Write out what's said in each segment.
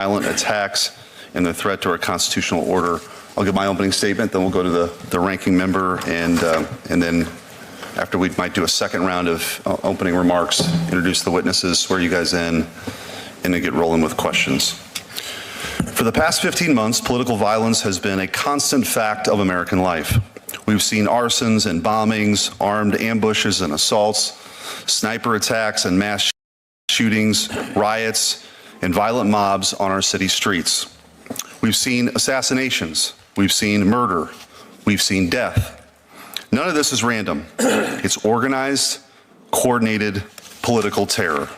violent attacks and the threat to our constitutional order. I'll give my opening statement, then we'll go to the ranking member, and then after we might do a second round of opening remarks, introduce the witnesses, swear you guys in, and then get rolling with questions. For the past 15 months, political violence has been a constant fact of American life. We've seen arsons and bombings, armed ambushes and assaults, sniper attacks and mass shootings, riots, and violent mobs on our city streets. We've seen assassinations, we've seen murder, we've seen death. None of this is random. It's organized, coordinated political terror.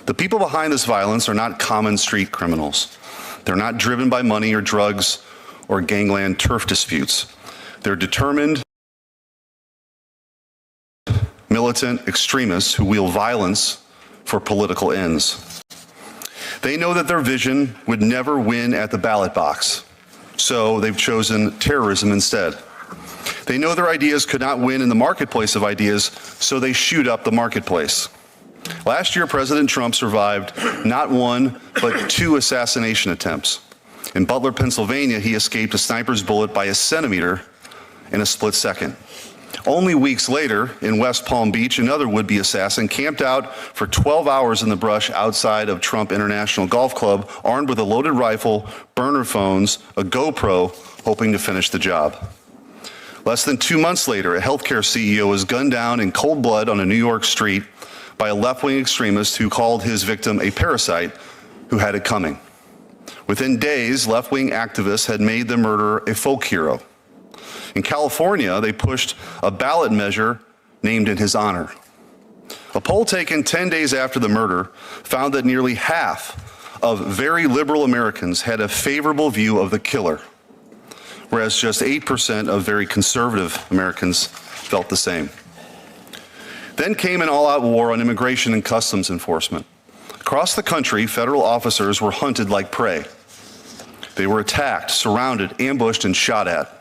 The people behind this violence are not common street criminals. They're not driven by money or drugs or gangland turf disputes. They're determined, militant extremists who wield violence for political ends. They know that their vision would never win at the ballot box, so they've chosen terrorism instead. They know their ideas could not win in the marketplace of ideas, so they shoot up the marketplace. Last year, President Trump survived not one, but 2 assassination attempts. In Butler, Pennsylvania, he escaped a sniper's bullet by a centimeter in a split second. Only weeks later, in West Palm Beach, another would-be assassin camped out for 12 hours in the brush outside of Trump International Golf Club, armed with a loaded rifle, burner phones, a GoPro, hoping to finish the job. Less than 2 months later, a healthcare CEO was gunned down in cold blood on a New York street by a left-wing extremist who called his victim a parasite who had it coming. Within days, left-wing activists had made the murderer a folk hero. In California, they pushed a ballot measure named in his honor. A poll taken 10 days after the murder found that nearly half of very liberal Americans had a favorable view of the killer, whereas just 8% of very conservative Americans felt the same. Then came an all-out war on immigration and customs enforcement. Across the country, federal officers were hunted like prey. They were attacked, surrounded, ambushed, and shot at.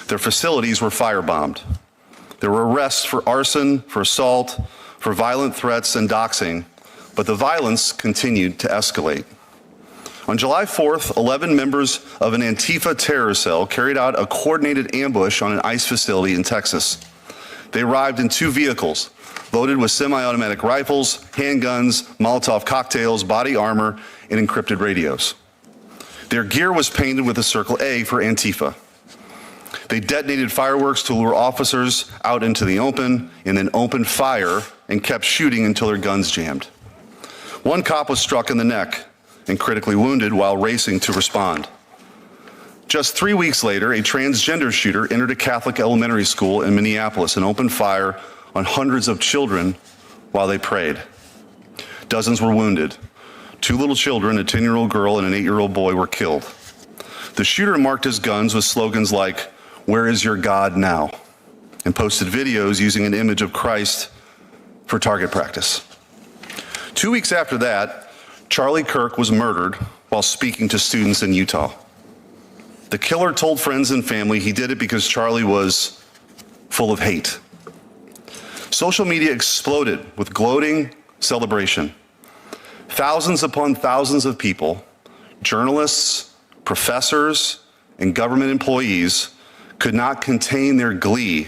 Their facilities were firebombed. There were arrests for arson, for assault, for violent threats and doxing, but the violence continued to escalate. On July 4th, 11 members of an Antifa terror cell carried out a coordinated ambush on an ICE facility in Texas. They arrived in 2 vehicles, loaded with semi-automatic rifles, handguns, Molotov cocktails, body armor, and encrypted radios. Their gear was painted with a circle A for Antifa. They detonated fireworks to lure officers out into the open and then opened fire and kept shooting until their guns jammed. One cop was struck in the neck and critically wounded while racing to respond. Just 3 weeks later, a transgender shooter entered a Catholic elementary school in Minneapolis and opened fire on hundreds of children while they prayed. Dozens were wounded. 2 little children, a 10-year-old girl and an 8-year-old boy, were killed. The shooter marked his guns with slogans like, "Where is your God now?" and posted videos using an image of Christ for target practice. 2 weeks after that, Charlie Kirk was murdered while speaking to students in Utah. The killer told friends and family he did it because Charlie was full of hate. Social media exploded with gloating celebration. Thousands upon thousands of people, journalists, professors, and government employees could not contain their glee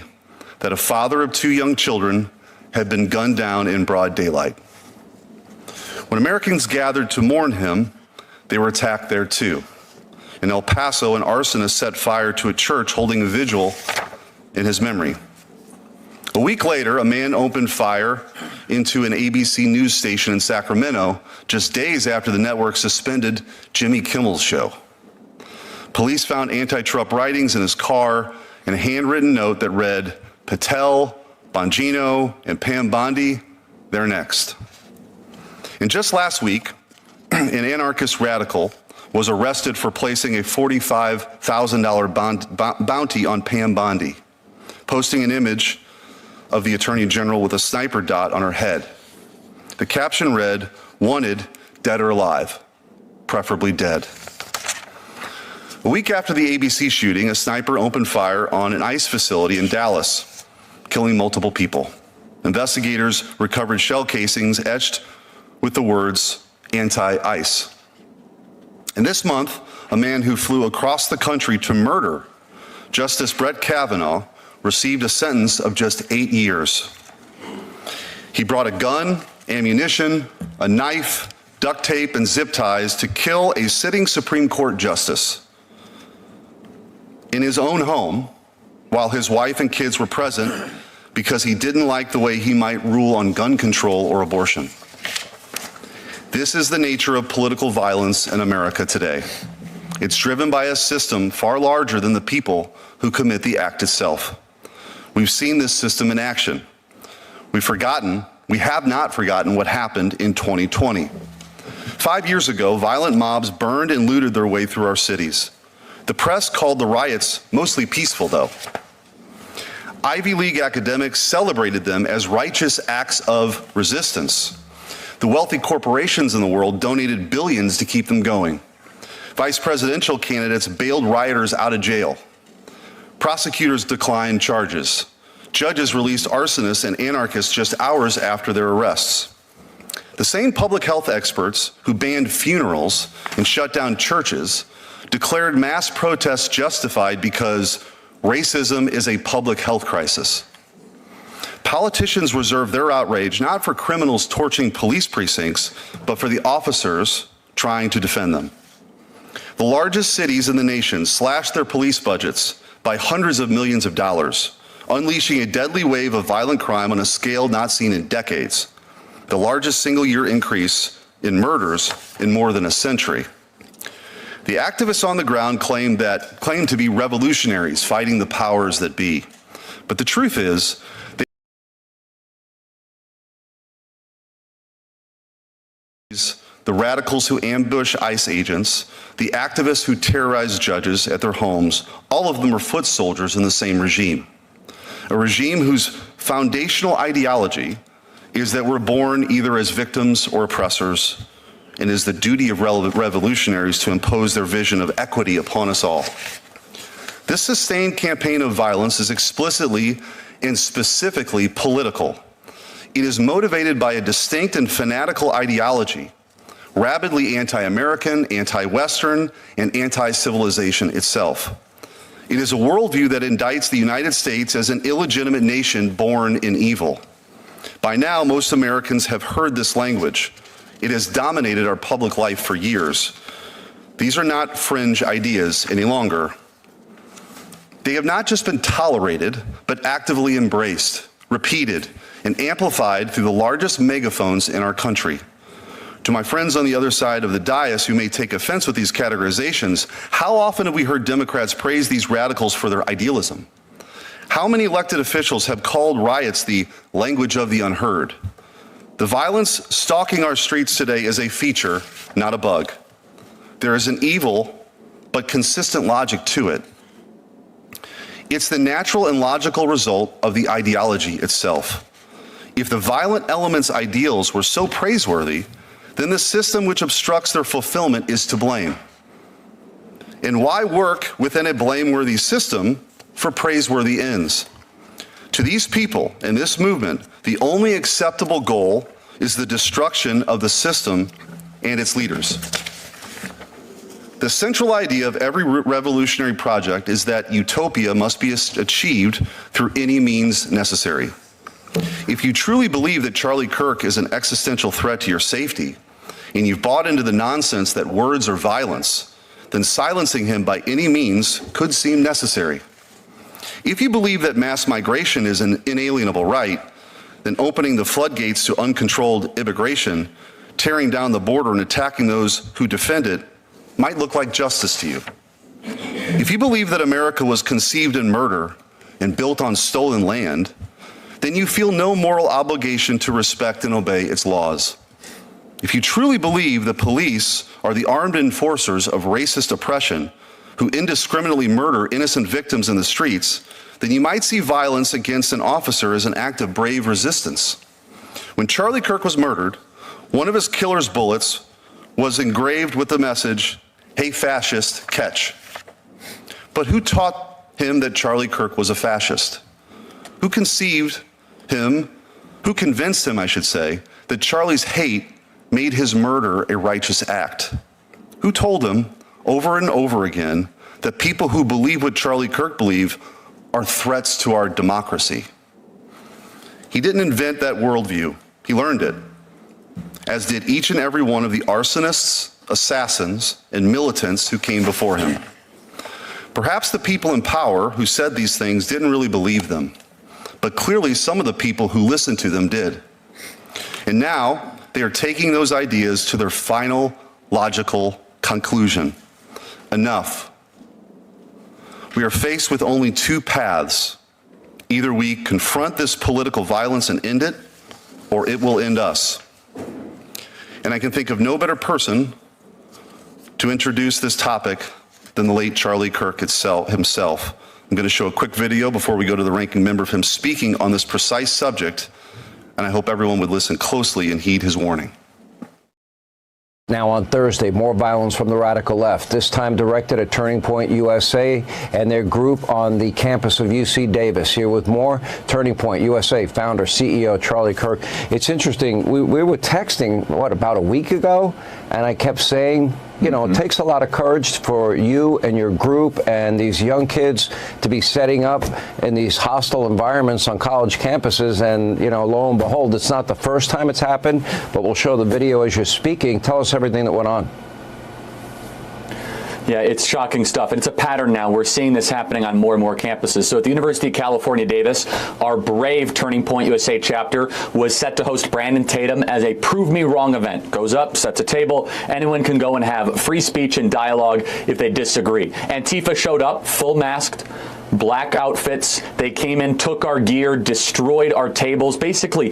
that a father of 2 young children had been gunned down in broad daylight. When Americans gathered to mourn him, they were attacked there too. In El Paso, an arsonist set fire to a church holding a vigil in his memory. A week later, a man opened fire into an ABC news station in Sacramento, just days after the network suspended Jimmy Kimmel's show. Police found anti-Trump writings in his car and a handwritten note that read, "Patel, Bongino, and Pam Bondi, they're next." And just last week, an anarchist radical was arrested for placing a $45,000 bounty on Pam Bondi, posting an image of the Attorney General with a sniper dot on her head. The caption read, "Wanted, dead or alive, preferably dead." A week after the ABC shooting, a sniper opened fire on an ICE facility in Dallas, killing multiple people. Investigators recovered shell casings etched with the words anti-ICE. And this month, a man who flew across the country to murder Justice Brett Kavanaugh received a sentence of just 8 years. He brought a gun, ammunition, a knife, duct tape, and zip ties to kill a sitting Supreme Court justice in his own home while his wife and kids were present because he didn't like the way he might rule on gun control or abortion. This is the nature of political violence in America today. It's driven by a system far larger than the people who commit the act itself. We've seen this system in action. We have not forgotten what happened in 2020. 5 years ago, violent mobs burned and looted their way through our cities. The press called the riots mostly peaceful, though. Ivy League academics celebrated them as righteous acts of resistance. The wealthy corporations in the world donated billions to keep them going. Vice presidential candidates bailed rioters out of jail. Prosecutors declined charges. Judges released arsonists and anarchists just hours after their arrests. The same public health experts who banned funerals and shut down churches declared mass protests justified because racism is a public health crisis. Politicians reserve their outrage not for criminals torching police precincts, but for the officers trying to defend them. The largest cities in the nation slashed their police budgets by hundreds of millions of dollars, unleashing a deadly wave of violent crime on a scale not seen in decades, the largest single-year increase in murders in more than a century. The activists on the ground claim to be revolutionaries fighting the powers that be. But the truth is, the radicals who ambush ICE agents, the activists who terrorize judges at their homes, all of them are foot soldiers in the same regime. A regime whose foundational ideology is that we're born either as victims or oppressors, and is the duty of revolutionaries to impose their vision of equity upon us all. This sustained campaign of violence is explicitly and specifically political. It is motivated by a distinct and fanatical ideology, rabidly anti-American, anti-Western, and anti-civilization itself. It is a worldview that indicts the United States as an illegitimate nation born in evil. By now, most Americans have heard this language. It has dominated our public life for years. These are not fringe ideas any longer. They have not just been tolerated, but actively embraced, repeated, and amplified through the largest megaphones in our country. To my friends on the other side of the dais who may take offense with these categorizations, how often have we heard Democrats praise these radicals for their idealism? How many elected officials have called riots the language of the unheard? The violence stalking our streets today is a feature, not a bug. There is an evil but consistent logic to it. It's the natural and logical result of the ideology itself. If the violent elements' ideals were so praiseworthy, then the system which obstructs their fulfillment is to blame. And why work within a blameworthy system for praiseworthy ends? To these people and this movement, the only acceptable goal is the destruction of the system and its leaders. The central idea of every revolutionary project is that utopia must be achieved through any means necessary. If you truly believe that Charlie Kirk is an existential threat to your safety, and you've bought into the nonsense that words are violence, then silencing him by any means could seem necessary. If you believe that mass migration is an inalienable right, then opening the floodgates to uncontrolled immigration, tearing down the border and attacking those who defend it might look like justice to you. If you believe that America was conceived in murder and built on stolen land, then you feel no moral obligation to respect and obey its laws. If you truly believe the police are the armed enforcers of racist oppression who indiscriminately murder innocent victims in the streets, then you might see violence against an officer as an act of brave resistance. When Charlie Kirk was murdered, one of his killer's bullets was engraved with the message, "Hey fascist, catch." But who taught him that Charlie Kirk was a fascist? Who convinced him, I should say, that Charlie's hate made his murder a righteous act? Who told him over and over again that people who believe what Charlie Kirk believe are threats to our democracy? He didn't invent that worldview. He learned it, as did each and every one of the arsonists, assassins, and militants who came before him. Perhaps the people in power who said these things didn't really believe them, but clearly some of the people who listened to them did. And now they are taking those ideas to their final logical conclusion. Enough. We are faced with only two paths. Either we confront this political violence and end it, or it will end us. And I can think of no better person to introduce this topic than the late Charlie Kirk himself. I'm going to show a quick video before we go to the ranking member of him speaking on this precise subject, and I hope everyone would listen closely and heed his warning. Now on Thursday, more violence from the radical left, this time directed at Turning Point USA and their group on the campus of UC Davis. Here with more, Turning Point USA founder, CEO Charlie Kirk. It's interesting, we were texting, about a week ago, and I kept saying, you know, it takes a lot of courage for you and your group and these young kids to be setting up in these hostile environments on college campuses. And, you know, lo and behold, it's not the first time it's happened, but we'll show the video as you're speaking. Tell us everything that went on. Yeah, it's shocking stuff, and it's a pattern now. We're seeing this happening on more and more campuses. So at the University of California, Davis, our brave Turning Point USA chapter was set to host Brandon Tatum as a Prove Me Wrong event. Goes up, sets a table, anyone can go and have free speech and dialogue if they disagree. Antifa showed up, full masked, black outfits. They came in, took our gear, destroyed our tables, basically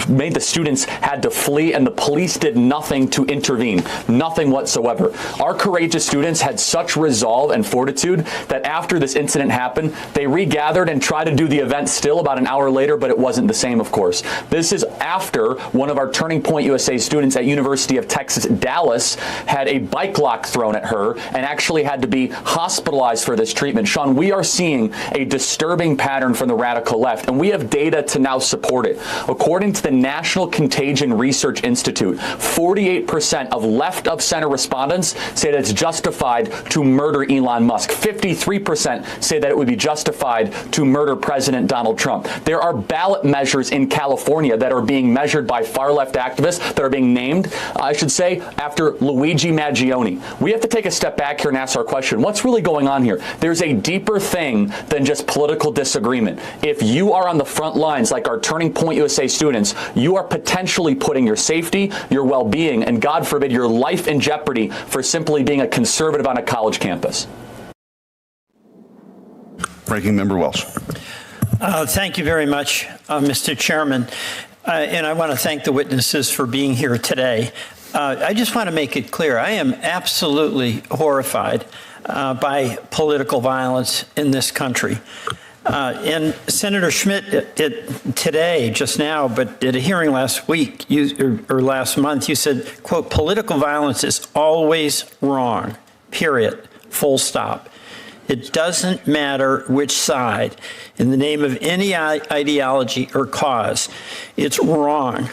made the students had to flee, and the police did nothing to intervene, nothing whatsoever. Our courageous students had such resolve and fortitude that after this incident happened, they regathered and tried to do the event still about an hour later, but it wasn't the same, of course. This is after one of our Turning Point USA students at University of Texas, Dallas, had a bike lock thrown at her and actually had to be hospitalized for this treatment. Sean, we are seeing a disturbing pattern from the radical left, and we have data to now support it. According to the National Contagion Research Institute, 48% of left of center respondents say that it's justified to murder Elon Musk. 53% say that it would be justified to murder President Donald Trump. There are ballot measures in California that are being measured by far left activists that are being named, I should say, after Luigi Maggioni. We have to take a step back here and ask our question, what's really going on here? There's a deeper thing than just political disagreement. If you are on the front lines like our Turning Point USA students, you are potentially putting your safety, your well-being, and God forbid, your life in jeopardy for simply being a conservative on a college campus. Ranking Member Welsh. Thank you very much, Mr. Chairman. And I want to thank the witnesses for being here today. I just want to make it clear, I am absolutely horrified by political violence in this country. And Senator Schmidt, today, just now, but at a hearing last week or last month, you said, quote, political violence is always wrong, period, full stop. It doesn't matter which side, in the name of any ideology or cause, it's wrong.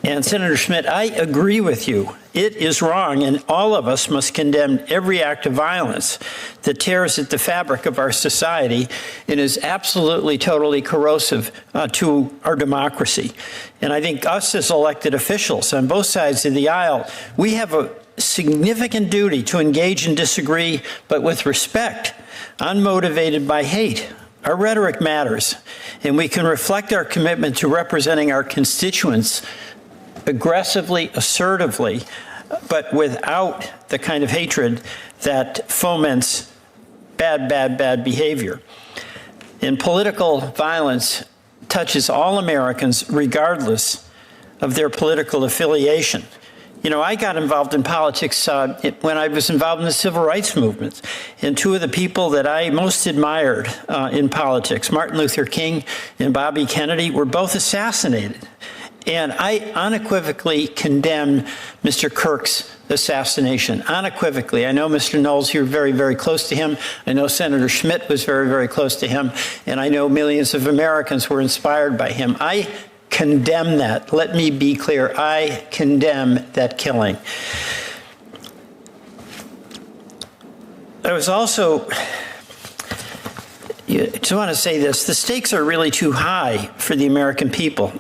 And Senator Schmidt, I agree with you. It is wrong, and all of us must condemn every act of violence that tears at the fabric of our society and is absolutely, totally corrosive to our democracy. And I think us as elected officials on both sides of the aisle, we have a significant duty to engage and disagree, but with respect, unmotivated by hate. Our rhetoric matters, and we can reflect our commitment to representing our constituents aggressively, assertively, but without the kind of hatred that foments bad behavior. And political violence touches all Americans regardless of their political affiliation. You know, I got involved in politics when I was involved in the civil rights movement. And two of the people that I most admired in politics, Martin Luther King and Bobby Kennedy, were both assassinated. And I unequivocally condemn Mr. Kirk's assassination, unequivocally. I know Mr. Knowles, you're very, very close to him. I know Senator Schmidt was very, very close to him. And I know millions of Americans were inspired by him. I condemn that. Let me be clear. I condemn that killing. I was also, I just want to say this, the stakes are really too high for the American people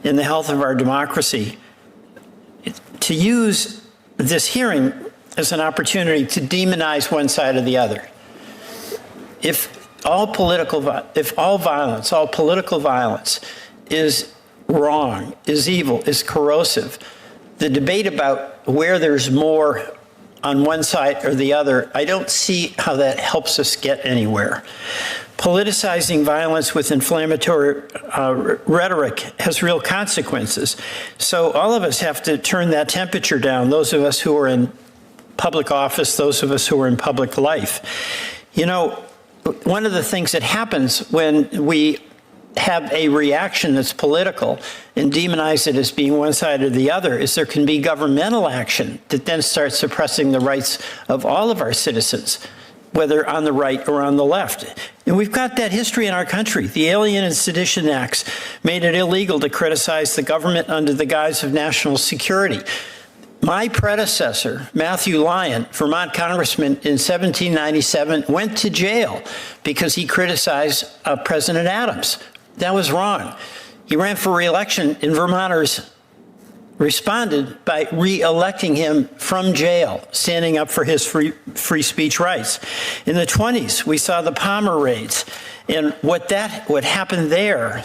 in the health of our democracy to use this hearing as an opportunity to demonize one side or the other. If all political violence is wrong, is evil, is corrosive, the debate about where there's more on one side or the other, I don't see how that helps us get anywhere. Politicizing violence with inflammatory rhetoric has real consequences. So all of us have to turn that temperature down, those of us who are in public office, those of us who are in public life. You know, one of the things that happens when we have a reaction that's political and demonize it as being one side or the other is there can be governmental action that then starts suppressing the rights of all of our citizens, whether on the right or on the left. And we've got that history in our country. The Alien and Sedition Acts made it illegal to criticize the government under the guise of national security. My predecessor, Matthew Lyon, Vermont congressman in 1797, went to jail because he criticized President Adams. That was wrong. He ran for re-election, and Vermonters responded by re-electing him from jail, standing up for his free speech rights. In the 20s, we saw the Palmer raids, and what happened there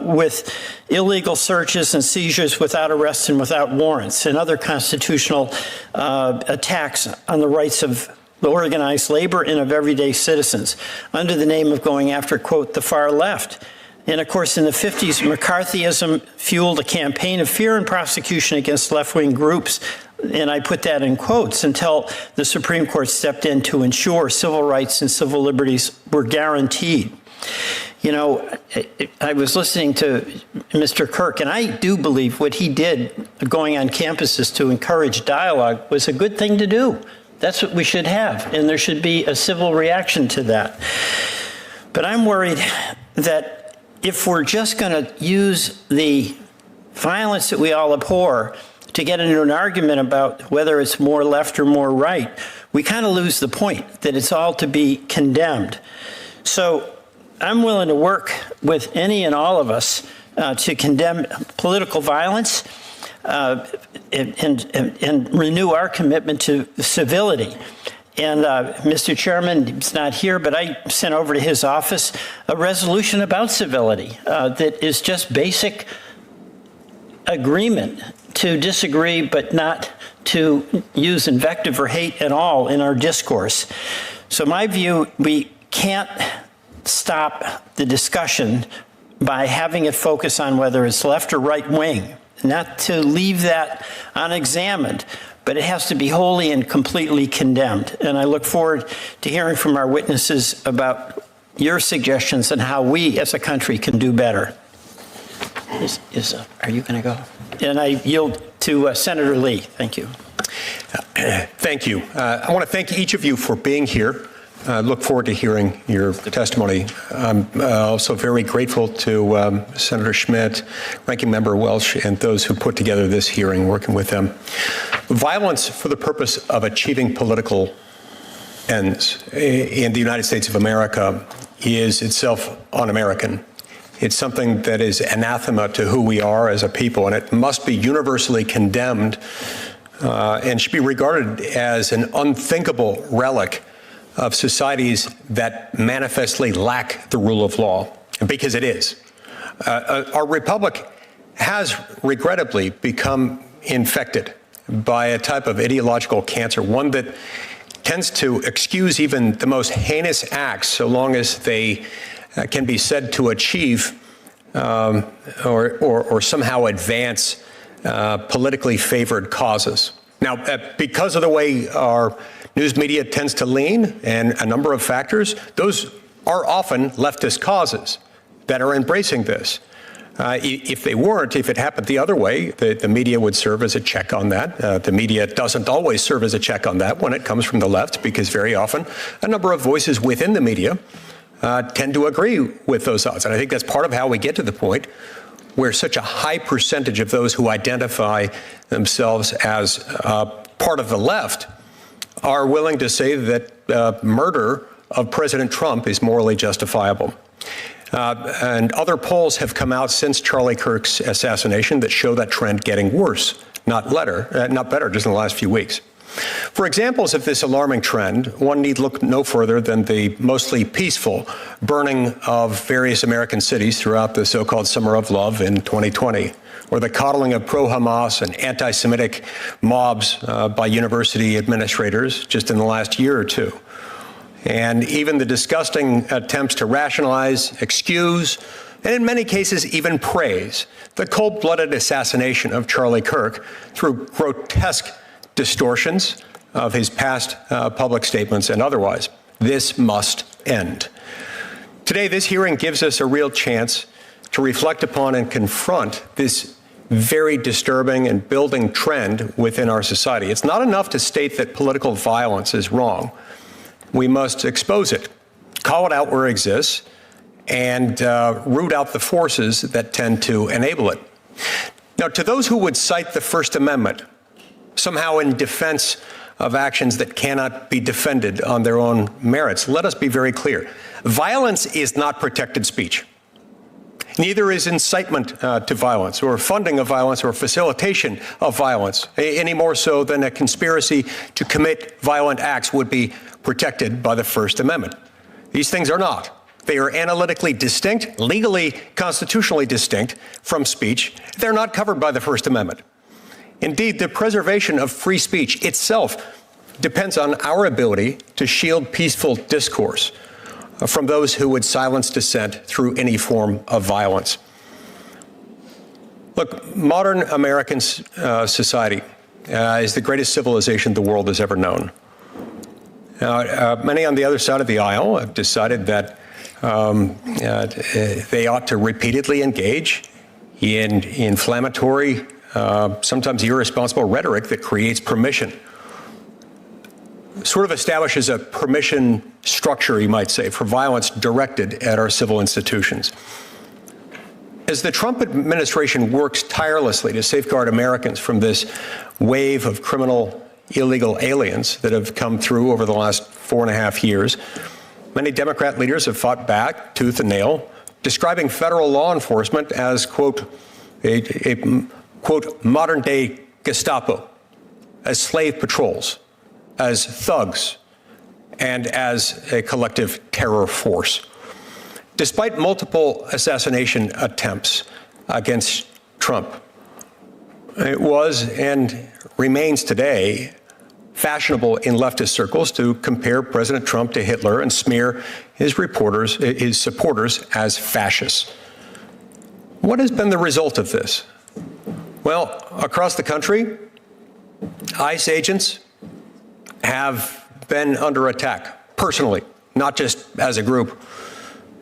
with illegal searches and seizures without arrests and without warrants, and other constitutional attacks on the rights of the organized labor and of everyday citizens under the name of going after, quote, the far left. And of course, in the 50s, McCarthyism fueled a campaign of fear and prosecution against left-wing groups. And I put that in quotes until the Supreme Court stepped in to ensure civil rights and civil liberties were guaranteed. You know, I was listening to Mr. Kirk, and I do believe what he did going on campuses to encourage dialogue was a good thing to do. That's what we should have, and there should be a civil reaction to that. But I'm worried that if we're just going to use the violence that we all abhor to get into an argument about whether it's more left or more right, we kind of lose the point that it's all to be condemned. So I'm willing to work with any and all of us to condemn political violence and renew our commitment to civility. And Mr. Chairman, he's not here, but I sent over to his office a resolution about civility that is just basic agreement to disagree, but not to use invective or hate at all in our discourse. So my view, we can't stop the discussion by having it focus on whether it's left or right wing, not to leave that unexamined. But it has to be wholly and completely condemned. And I look forward to hearing from our witnesses about your suggestions and how we as a country can do better. Are you going to go? And I yield to Senator Lee. Thank you. Thank you. I want to thank each of you for being here. I look forward to hearing your testimony. I'm also very grateful to Senator Schmidt, Ranking Member Welch, and those who put together this hearing, working with them. Violence for the purpose of achieving political ends in the United States of America is itself un-American. It's something that is anathema to who we are as a people, and it must be universally condemned and should be regarded as an unthinkable relic of societies that manifestly lack the rule of law, because it is. Our republic has regrettably become infected by a type of ideological cancer, one that tends to excuse even the most heinous acts so long as they can be said to achieve or somehow advance politically favored causes. Now, because of the way our news media tends to lean and a number of factors, those are often leftist causes that are embracing this. If they weren't, if it happened the other way, the media would serve as a check on that. The media doesn't always serve as a check on that when it comes from the left, because very often a number of voices within the media tend to agree with those odds. And I think that's part of how we get to the point where such a high percentage of those who identify themselves as part of the left are willing to say that murder of President Trump is morally justifiable. And other polls have come out since Charlie Kirk's assassination that show that trend getting worse, not better, just in the last few weeks. For examples of this alarming trend, one need look no further than the mostly peaceful burning of various American cities throughout the so-called Summer of Love in 2020, or the coddling of pro-Hamas and anti-Semitic mobs by university administrators just in the last year or two. And even the disgusting attempts to rationalize, excuse, and in many cases even praise the cold-blooded assassination of Charlie Kirk through grotesque distortions of his past public statements and otherwise. This must end. Today, this hearing gives us a real chance to reflect upon and confront this very disturbing and building trend within our society. It's not enough to state that political violence is wrong. We must expose it, call it out where it exists, and root out the forces that tend to enable it. Now, to those who would cite the First Amendment somehow in defense of actions that cannot be defended on their own merits, let us be very clear. Violence is not protected speech. Neither is incitement to violence or funding of violence or facilitation of violence, any more so than a conspiracy to commit violent acts would be protected by the First Amendment. These things are not. They are analytically distinct, legally, constitutionally distinct from speech. They're not covered by the First Amendment. Indeed, the preservation of free speech itself depends on our ability to shield peaceful discourse from those who would silence dissent through any form of violence. Look, modern American society is the greatest civilization the world has ever known. Many on the other side of the aisle have decided that they ought to repeatedly engage in inflammatory, sometimes irresponsible rhetoric that creates permission. Sort of establishes a permission structure, you might say, for violence directed at our civil institutions. As the Trump administration works tirelessly to safeguard Americans from this wave of criminal, illegal aliens that have come through over the last 4.5 years, many Democrat leaders have fought back tooth and nail, describing federal law enforcement as, quote, a quote, modern-day Gestapo, as slave patrols, as thugs, and as a collective terror force. Despite multiple assassination attempts against Trump, it was and remains today fashionable in leftist circles to compare President Trump to Hitler and smear his supporters as fascists. What has been the result of this? Well, across the country, ICE agents have been under attack personally, not just as a group.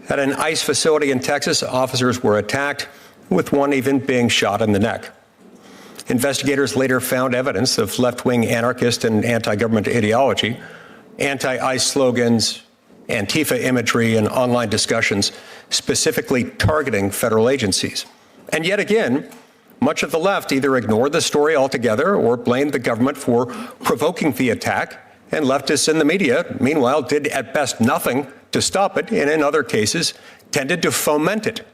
At an ICE facility in Texas, officers were attacked, with one even being shot in the neck. Investigators later found evidence of left-wing anarchist and anti-government ideology, anti-ICE slogans, Antifa imagery, and online discussions specifically targeting federal agencies. And yet again, much of the left either ignored the story altogether or blamed the government for provoking the attack, and leftists in the media, meanwhile, did at best nothing to stop it, and in other cases, tended to foment it.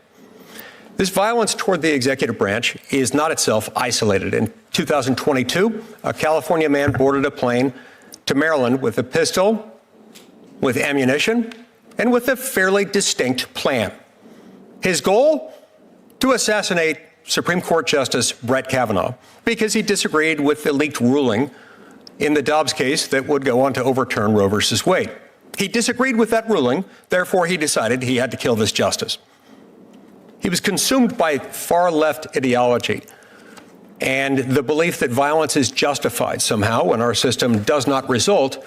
This violence toward the executive branch is not itself isolated. In 2022, a California man boarded a plane to Maryland with a pistol, with ammunition, and with a fairly distinct plan. His goal? To assassinate Supreme Court Justice Brett Kavanaugh because he disagreed with the leaked ruling in the Dobbs case that would go on to overturn Roe versus Wade. He disagreed with that ruling, therefore he decided he had to kill this justice. He was consumed by far-left ideology and the belief that violence is justified somehow when our system does not result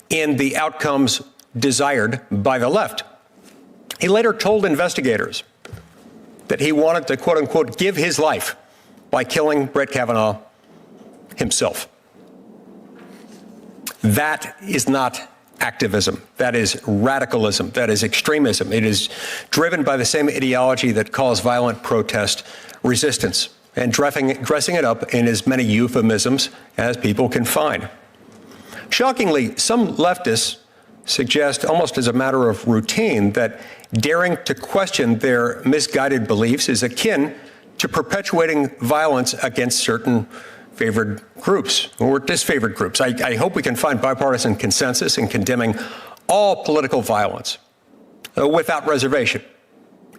in the outcomes desired by the left. He later told investigators that he wanted to, quote unquote, give his life by killing Brett Kavanaugh himself. That is not activism. That is radicalism. That is extremism. It is driven by the same ideology that calls violent protest resistance and dressing it up in as many euphemisms as people can find. Shockingly, some leftists suggest, almost as a matter of routine, that daring to question their misguided beliefs is akin to perpetuating violence against certain favored groups or disfavored groups. I hope we can find bipartisan consensus in condemning all political violence without reservation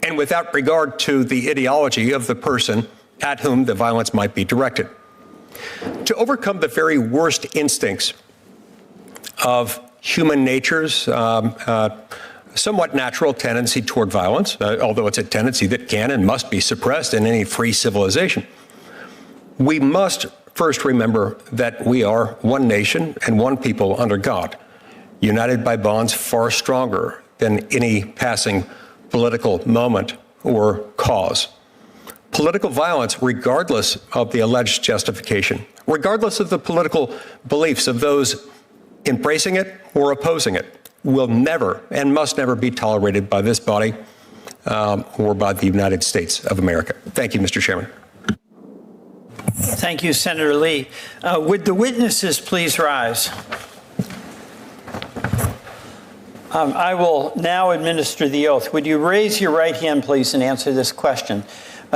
and without regard to the ideology of the person at whom the violence might be directed. To overcome the very worst instincts of human nature's somewhat natural tendency toward violence, although it's a tendency that can and must be suppressed in any free civilization, we must first remember that we are one nation and one people under God, united by bonds far stronger than any passing political moment or cause. Political violence, regardless of the alleged justification, regardless of the political beliefs of those embracing it or opposing it, will never and must never be tolerated by this body or by the United States of America. Thank you, Mr. Chairman. Thank you, Senator Lee. Would the witnesses please rise? I will now administer the oath. Would you raise your right hand, please, and answer this question?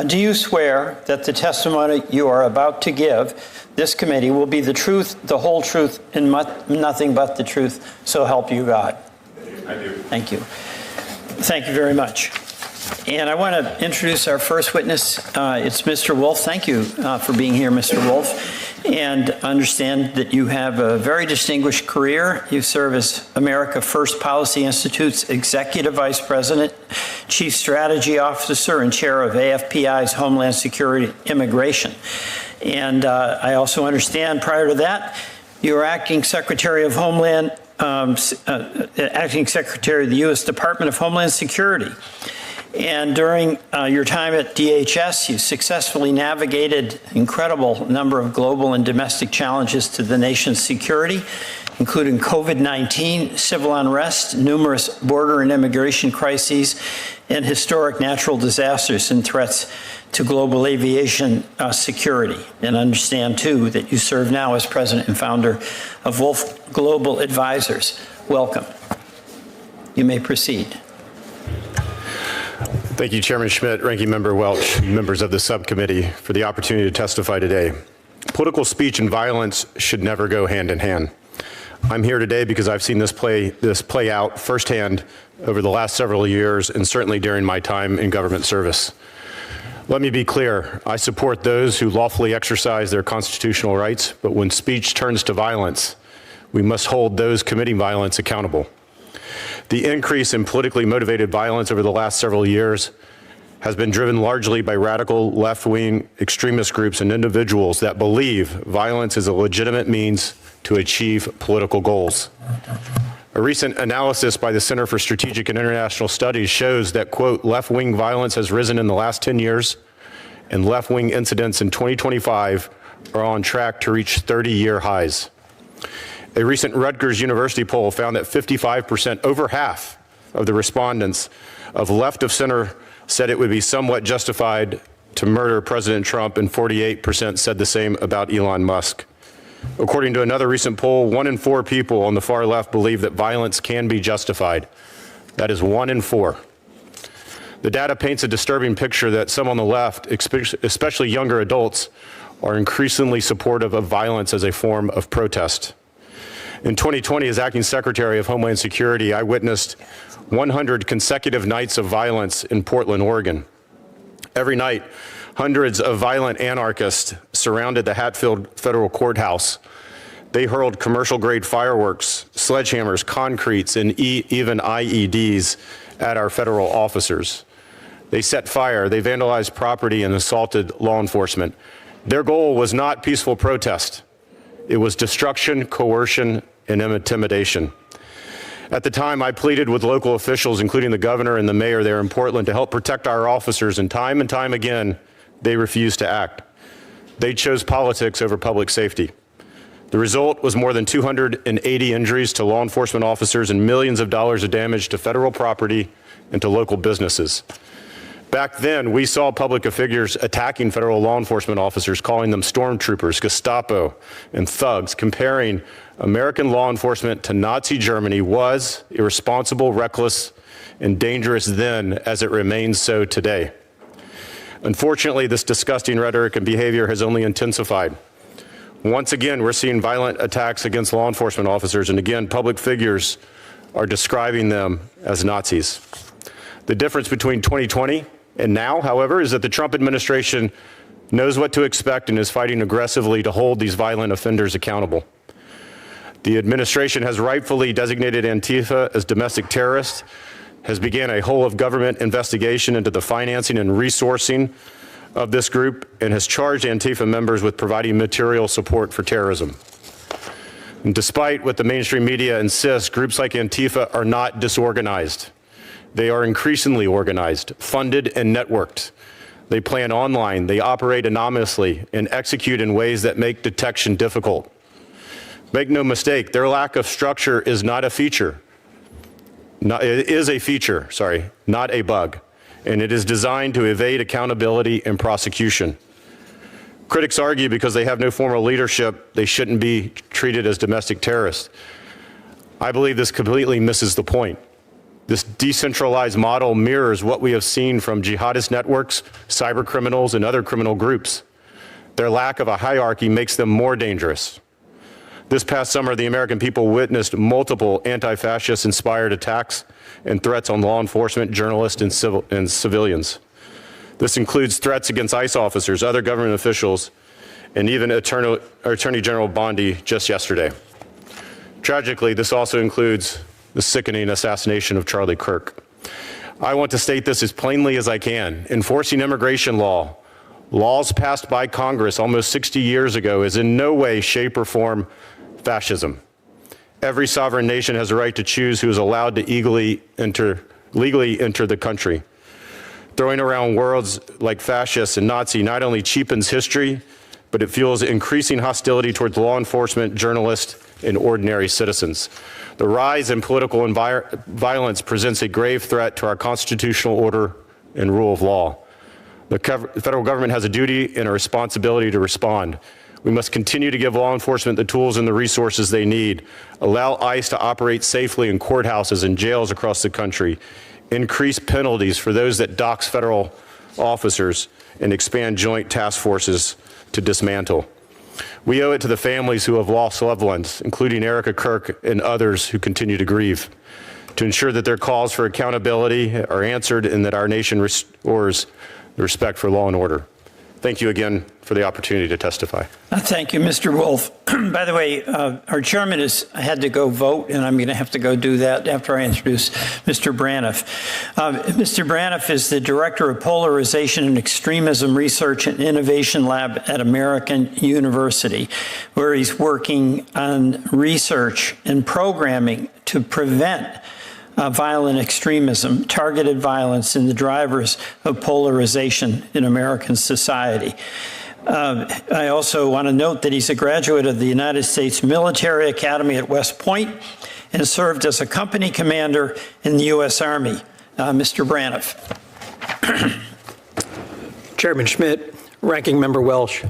Do you swear that the testimony you are about to give this committee will be the truth, the whole truth, and nothing but the truth, so help you God? I do. Thank you. Thank you very much. And I want to introduce our first witness. It's Mr. Wolf. Thank you for being here, Mr. Wolf. And understand that you have a very distinguished career. You serve as America First Policy Institute's Executive Vice President, Chief Strategy Officer, and Chair of AFPI's Homeland Security Immigration. And I also understand prior to that, you were Acting Secretary of Homeland, Acting Secretary of the U.S. Department of Homeland Security. And during your time at DHS, you successfully navigated an incredible number of global and domestic challenges to the nation's security, including COVID-19, civil unrest, numerous border and immigration crises, and historic natural disasters and threats to global aviation security. And understand, too, that you serve now as president and founder of Wolf Global Advisors. Welcome. You may proceed. Thank you, Chairman Schmidt, Ranking Member Welch, members of the subcommittee, for the opportunity to testify today. Political speech and violence should never go hand in hand. I'm here today because I've seen this play out firsthand over the last several years and certainly during my time in government service. Let me be clear, I support those who lawfully exercise their constitutional rights, but when speech turns to violence, we must hold those committing violence accountable. The increase in politically motivated violence over the last several years has been driven largely by radical left-wing extremist groups and individuals that believe violence is a legitimate means to achieve political goals. A recent analysis by the Center for Strategic and International Studies shows that, quote, left-wing violence has risen in the last 10 years, and left-wing incidents in 2025 are on track to reach 30-year highs. A recent Rutgers University poll found that 55%, over half of the respondents of left of center, said it would be somewhat justified to murder President Trump, and 48% said the same about Elon Musk. According to another recent poll, 1 in 4 people on the far left believe that violence can be justified. That is 1 in 4. The data paints a disturbing picture that some on the left, especially younger adults, are increasingly supportive of violence as a form of protest. In 2020, as Acting Secretary of Homeland Security, I witnessed 100 consecutive nights of violence in Portland, Oregon. Every night, hundreds of violent anarchists surrounded the Hatfield Federal Courthouse. They hurled commercial-grade fireworks, sledgehammers, concretes, and even IEDs at our federal officers. They set fire, they vandalized property, and assaulted law enforcement. Their goal was not peaceful protest. It was destruction, coercion, and intimidation. At the time, I pleaded with local officials, including the governor and the mayor there in Portland, to help protect our officers, and time again, they refused to act. They chose politics over public safety. The result was more than 280 injuries to law enforcement officers and millions of dollars of damage to federal property and to local businesses. Back then, we saw public figures attacking federal law enforcement officers, calling them stormtroopers, Gestapo, and thugs. Comparing American law enforcement to Nazi Germany was irresponsible, reckless, and dangerous then, as it remains so today. Unfortunately, this disgusting rhetoric and behavior has only intensified. Once again, we're seeing violent attacks against law enforcement officers, and again, public figures are describing them as Nazis. The difference between 2020 and now, however, is that the Trump administration knows what to expect and is fighting aggressively to hold these violent offenders accountable. The administration has rightfully designated Antifa as domestic terrorists, has began a whole of government investigation into the financing and resourcing of this group, and has charged Antifa members with providing material support for terrorism. And despite what the mainstream media insists, groups like Antifa are not disorganized. They are increasingly organized, funded, and networked. They plan online, they operate anonymously, and execute in ways that make detection difficult. Make no mistake, their lack of structure is not a feature. It is a feature, not a bug. And it is designed to evade accountability and prosecution. Critics argue because they have no formal leadership, they shouldn't be treated as domestic terrorists. I believe this completely misses the point. This decentralized model mirrors what we have seen from jihadist networks, cyber criminals, and other criminal groups. Their lack of a hierarchy makes them more dangerous. This past summer, the American people witnessed multiple anti-fascist inspired attacks and threats on law enforcement, journalists, and civilians. This includes threats against ICE officers, other government officials, and even Attorney General Bondi just yesterday. Tragically, this also includes the sickening assassination of Charlie Kirk. I want to state this as plainly as I can. Enforcing immigration laws passed by Congress almost 60 years ago, is in no way, shape, or form fascism. Every sovereign nation has a right to choose who is allowed to legally enter the country. Throwing around words like fascist and Nazi not only cheapens history, but it fuels increasing hostility towards law enforcement, journalists, and ordinary citizens. The rise in political violence presents a grave threat to our constitutional order and rule of law. The federal government has a duty and a responsibility to respond. We must continue to give law enforcement the tools and the resources they need, allow ICE to operate safely in courthouses and jails across the country, increase penalties for those that dox federal officers, and expand joint task forces to dismantle. We owe it to the families who have lost loved ones, including Erica Kirk and others who continue to grieve, to ensure that their calls for accountability are answered and that our nation restores the respect for law and order. Thank you again for the opportunity to testify. Thank you, Mr. Wolf. By the way, our chairman had to go vote, and I'm going to have to go do that after I introduce Mr. Braniff. Mr. Braniff is the Director of Polarization and Extremism Research and Innovation Lab at American University, where he's working on research and programming to prevent violent extremism, targeted violence, and the drivers of polarization in American society. I also want to note that he's a graduate of the United States Military Academy at West Point and served as a company commander in the U.S. Army. Mr. Braniff. Chairman Schmidt, Ranking Member Welch,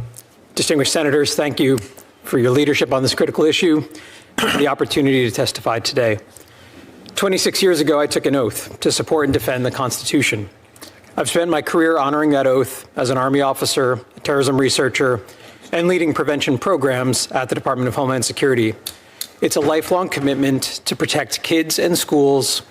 distinguished senators, thank you for your leadership on this critical issue and for the opportunity to testify today. 26 years ago, I took an oath to support and defend the Constitution. I've spent my career honoring that oath as an Army officer, a terrorism researcher, and leading prevention programs at the Department of Homeland Security. It's a lifelong commitment to protect kids and schools,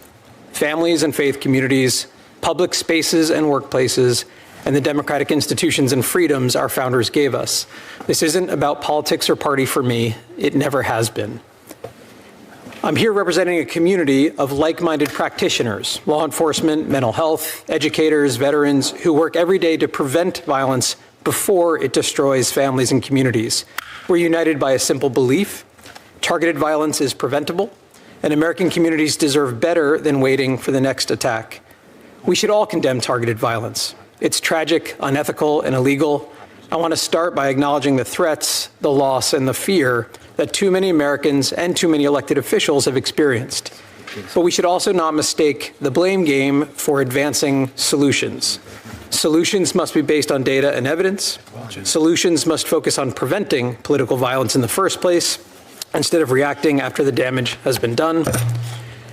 families and faith communities, public spaces and workplaces, and the democratic institutions and freedoms our founders gave us. This isn't about politics or party for me. It never has been. I'm here representing a community of like-minded practitioners, law enforcement, mental health, educators, veterans, who work every day to prevent violence before it destroys families and communities. We're united by a simple belief: targeted violence is preventable, and American communities deserve better than waiting for the next attack. We should all condemn targeted violence. It's tragic, unethical, and illegal. I want to start by acknowledging the threats, the loss, and the fear that too many Americans and too many elected officials have experienced. But we should also not mistake the blame game for advancing solutions. Solutions must be based on data and evidence. Solutions must focus on preventing political violence in the first place, instead of reacting after the damage has been done.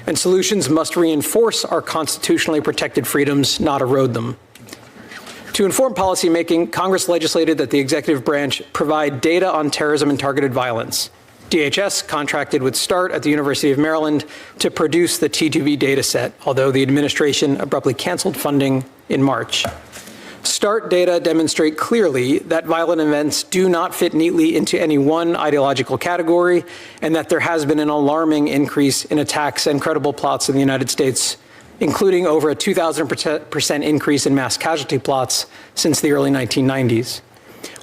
And solutions must reinforce our constitutionally protected freedoms, not erode them. To inform policymaking, Congress legislated that the executive branch provide data on terrorism and targeted violence. DHS contracted with START at the University of Maryland to produce the T2V data set, although the administration abruptly canceled funding in March. START data demonstrate clearly that violent events do not fit neatly into any one ideological category, and that there has been an alarming increase in attacks and credible plots in the United States, including over a 2,000% increase in mass casualty plots since the early 1990s.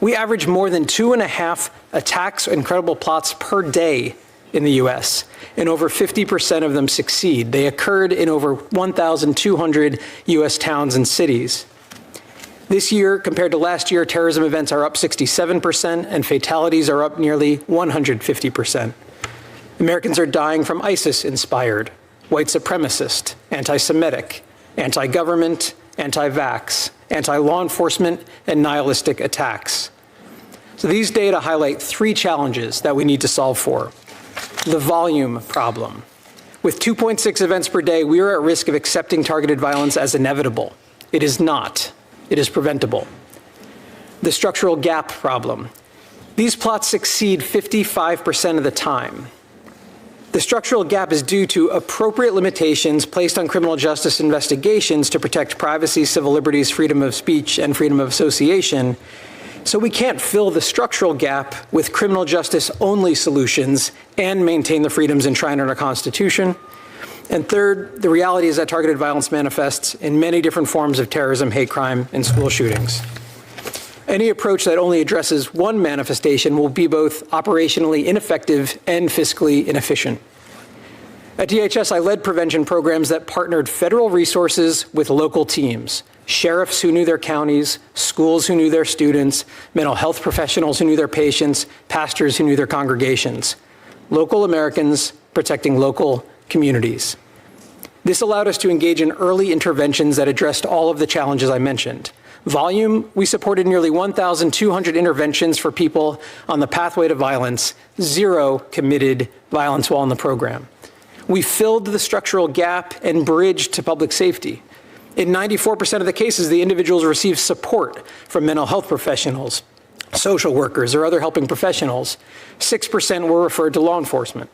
We average more than 2.5 attacks and credible plots per day in the US, and over 50% of them succeed. They occurred in over 1,200 US towns and cities. This year, compared to last year, terrorism events are up 67% and fatalities are up nearly 150%. Americans are dying from ISIS-inspired, white supremacist, anti-Semitic, anti-government, anti-vax, anti-law enforcement, and nihilistic attacks. So these data highlight 3 challenges that we need to solve for. The volume problem. With 2.6 events per day, we are at risk of accepting targeted violence as inevitable. It is not. It is preventable. The structural gap problem. These plots succeed 55% of the time. The structural gap is due to appropriate limitations placed on criminal justice investigations to protect privacy, civil liberties, freedom of speech, and freedom of association. So we can't fill the structural gap with criminal justice only solutions and maintain the freedoms enshrined in our Constitution. And third, the reality is that targeted violence manifests in many different forms of terrorism, hate crime, and school shootings. Any approach that only addresses one manifestation will be both operationally ineffective and fiscally inefficient. At DHS, I led prevention programs that partnered federal resources with local teams, sheriffs who knew their counties, schools who knew their students, mental health professionals who knew their patients, pastors who knew their congregations, local Americans protecting local communities. This allowed us to engage in early interventions that addressed all of the challenges I mentioned. Volume, we supported nearly 1,200 interventions for people on the pathway to violence, 0 committed violence while in the program. We filled the structural gap and bridged to public safety. In 94% of the cases, the individuals received support from mental health professionals, social workers, or other helping professionals. 6% were referred to law enforcement.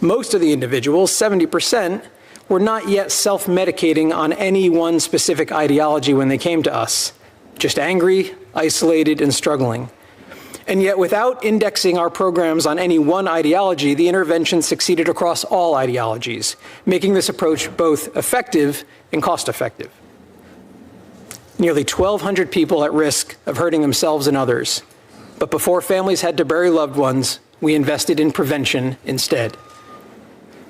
Most of the individuals, 70%, were not yet self-medicating on any one specific ideology when they came to us, just angry, isolated, and struggling. And yet, without indexing our programs on any one ideology, the intervention succeeded across all ideologies, making this approach both effective and cost-effective. Nearly 1,200 people at risk of hurting themselves and others. But before families had to bury loved ones, we invested in prevention instead.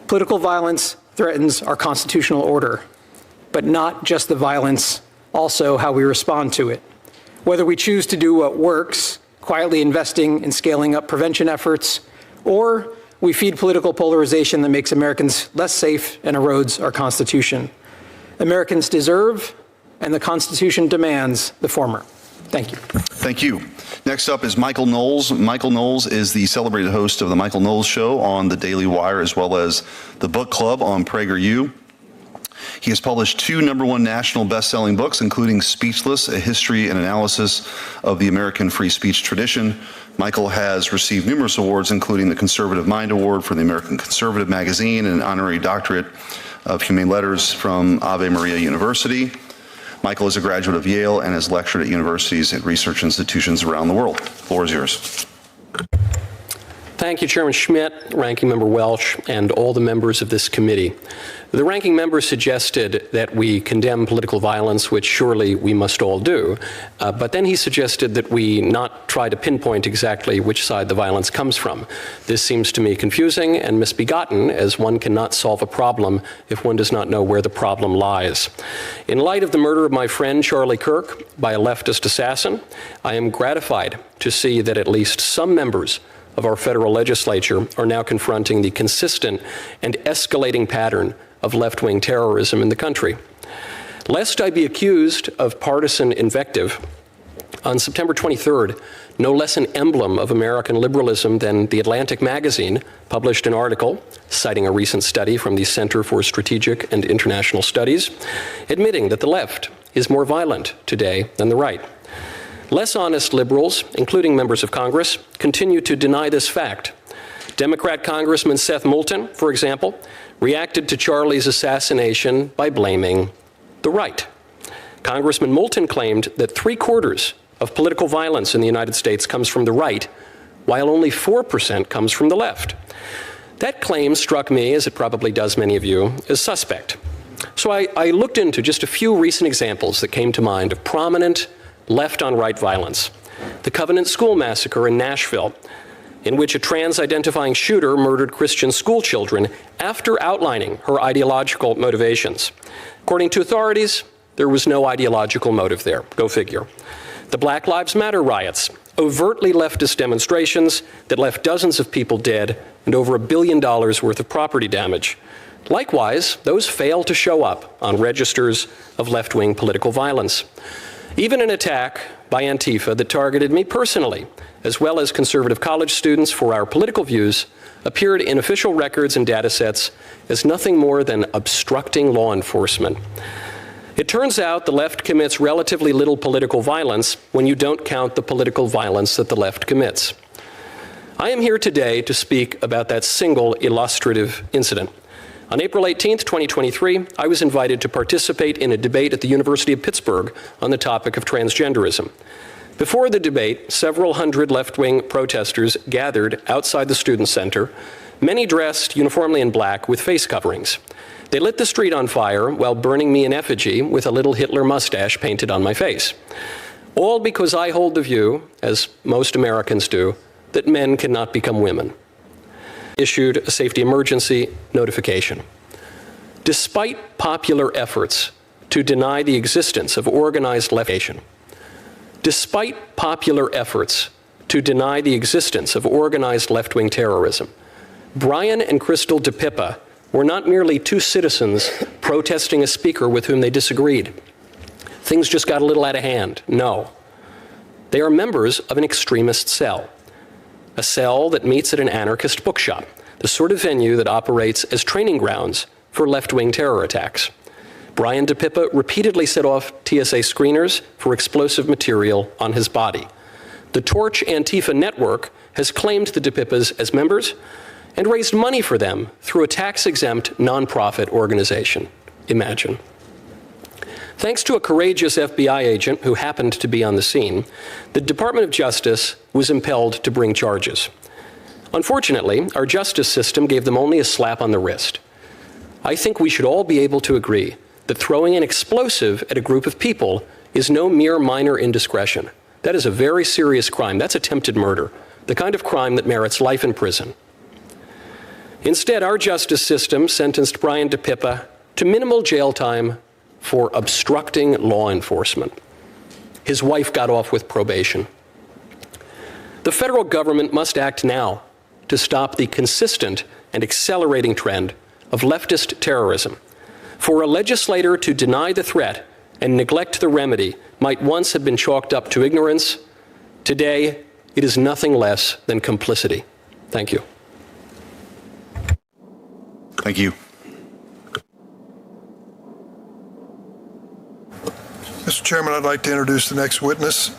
Political violence threatens our constitutional order, but not just the violence, also how we respond to it. Whether we choose to do what works, quietly investing in scaling up prevention efforts, or we feed political polarization that makes Americans less safe and erodes our Constitution. Americans deserve, and the Constitution demands, the former. Thank you. Thank you. Next up is Michael Knowles. Michael Knowles is the celebrated host of the Michael Knowles Show on the Daily Wire, as well as the book club on PragerU. He has published 2 #1 national best-selling books, including Speechless, A History and Analysis of the American Free Speech Tradition. Michael has received numerous awards, including the Conservative Mind Award for the American Conservative Magazine and an honorary doctorate of Humane Letters from Ave Maria University. Michael is a graduate of Yale and has lectured at universities and research institutions around the world. The floor is yours. Thank you, Chairman Schmidt, Ranking Member Welch, and all the members of this committee. The ranking member suggested that we condemn political violence, which surely we must all do, but then he suggested that we not try to pinpoint exactly which side the violence comes from. This seems to me confusing and misbegotten, as one cannot solve a problem if one does not know where the problem lies. In light of the murder of my friend Charlie Kirk by a leftist assassin, I am gratified to see that at least some members of our federal legislature are now confronting the consistent and escalating pattern of left-wing terrorism in the country. Lest I be accused of partisan invective, on September 23rd, no less an emblem of American liberalism than The Atlantic magazine published an article citing a recent study from the Center for Strategic and International Studies, admitting that the left is more violent today than the right. Less honest liberals, including members of Congress, continue to deny this fact. Democrat Congressman Seth Moulton, for example, reacted to Charlie's assassination by blaming the right. Congressman Moulton claimed that 3/4 of political violence in the United States comes from the right, while only 4% comes from the left. That claim struck me, as it probably does many of you, as suspect. So I looked into just a few recent examples that came to mind of prominent left-on-right violence. The Covenant School massacre in Nashville, in which a trans-identifying shooter murdered Christian school children after outlining her ideological motivations. According to authorities, there was no ideological motive there. Go figure. The Black Lives Matter riots, overtly leftist demonstrations that left dozens of people dead and over $1 billion worth of property damage. Likewise, those fail to show up on registers of left-wing political violence. Even an attack by Antifa that targeted me personally, as well as conservative college students for our political views, appeared in official records and data sets as nothing more than obstructing law enforcement. It turns out the left commits relatively little political violence when you don't count the political violence that the left commits. I am here today to speak about that single illustrative incident. On April 18, 2023, I was invited to participate in a debate at the University of Pittsburgh on the topic of transgenderism. Before the debate, several hundred left-wing protesters gathered outside the Student Center, many dressed uniformly in black with face coverings. They lit the street on fire while burning me in effigy with a little Hitler mustache painted on my face. All because I hold the view, as most Americans do, that men cannot become women. Issued a safety emergency notification. Despite popular efforts to deny the existence of organized left-wing terrorism, Brian and Crystal DePippa were not merely two citizens protesting a speaker with whom they disagreed. Things just got a little out of hand. No. They are members of an extremist cell, a cell that meets at an anarchist bookshop, the sort of venue that operates as training grounds for left-wing terror attacks. Brian DePippa repeatedly set off TSA screeners for explosive material on his body. The Torch Antifa network has claimed the DePippas as members and raised money for them through a tax-exempt nonprofit organization. Imagine. Thanks to a courageous FBI agent who happened to be on the scene, the Department of Justice was impelled to bring charges. Unfortunately, our justice system gave them only a slap on the wrist. I think we should all be able to agree that throwing an explosive at a group of people is no mere minor indiscretion. That is a very serious crime. That's attempted murder, the kind of crime that merits life in prison. Instead, our justice system sentenced Brian DePippa to minimal jail time for obstructing law enforcement. His wife got off with probation. The federal government must act now to stop the consistent and accelerating trend of leftist terrorism. For a legislator to deny the threat and neglect the remedy might once have been chalked up to ignorance. Today, it is nothing less than complicity. Thank you. Thank you. Mr. Chairman, I'd like to introduce the next witness.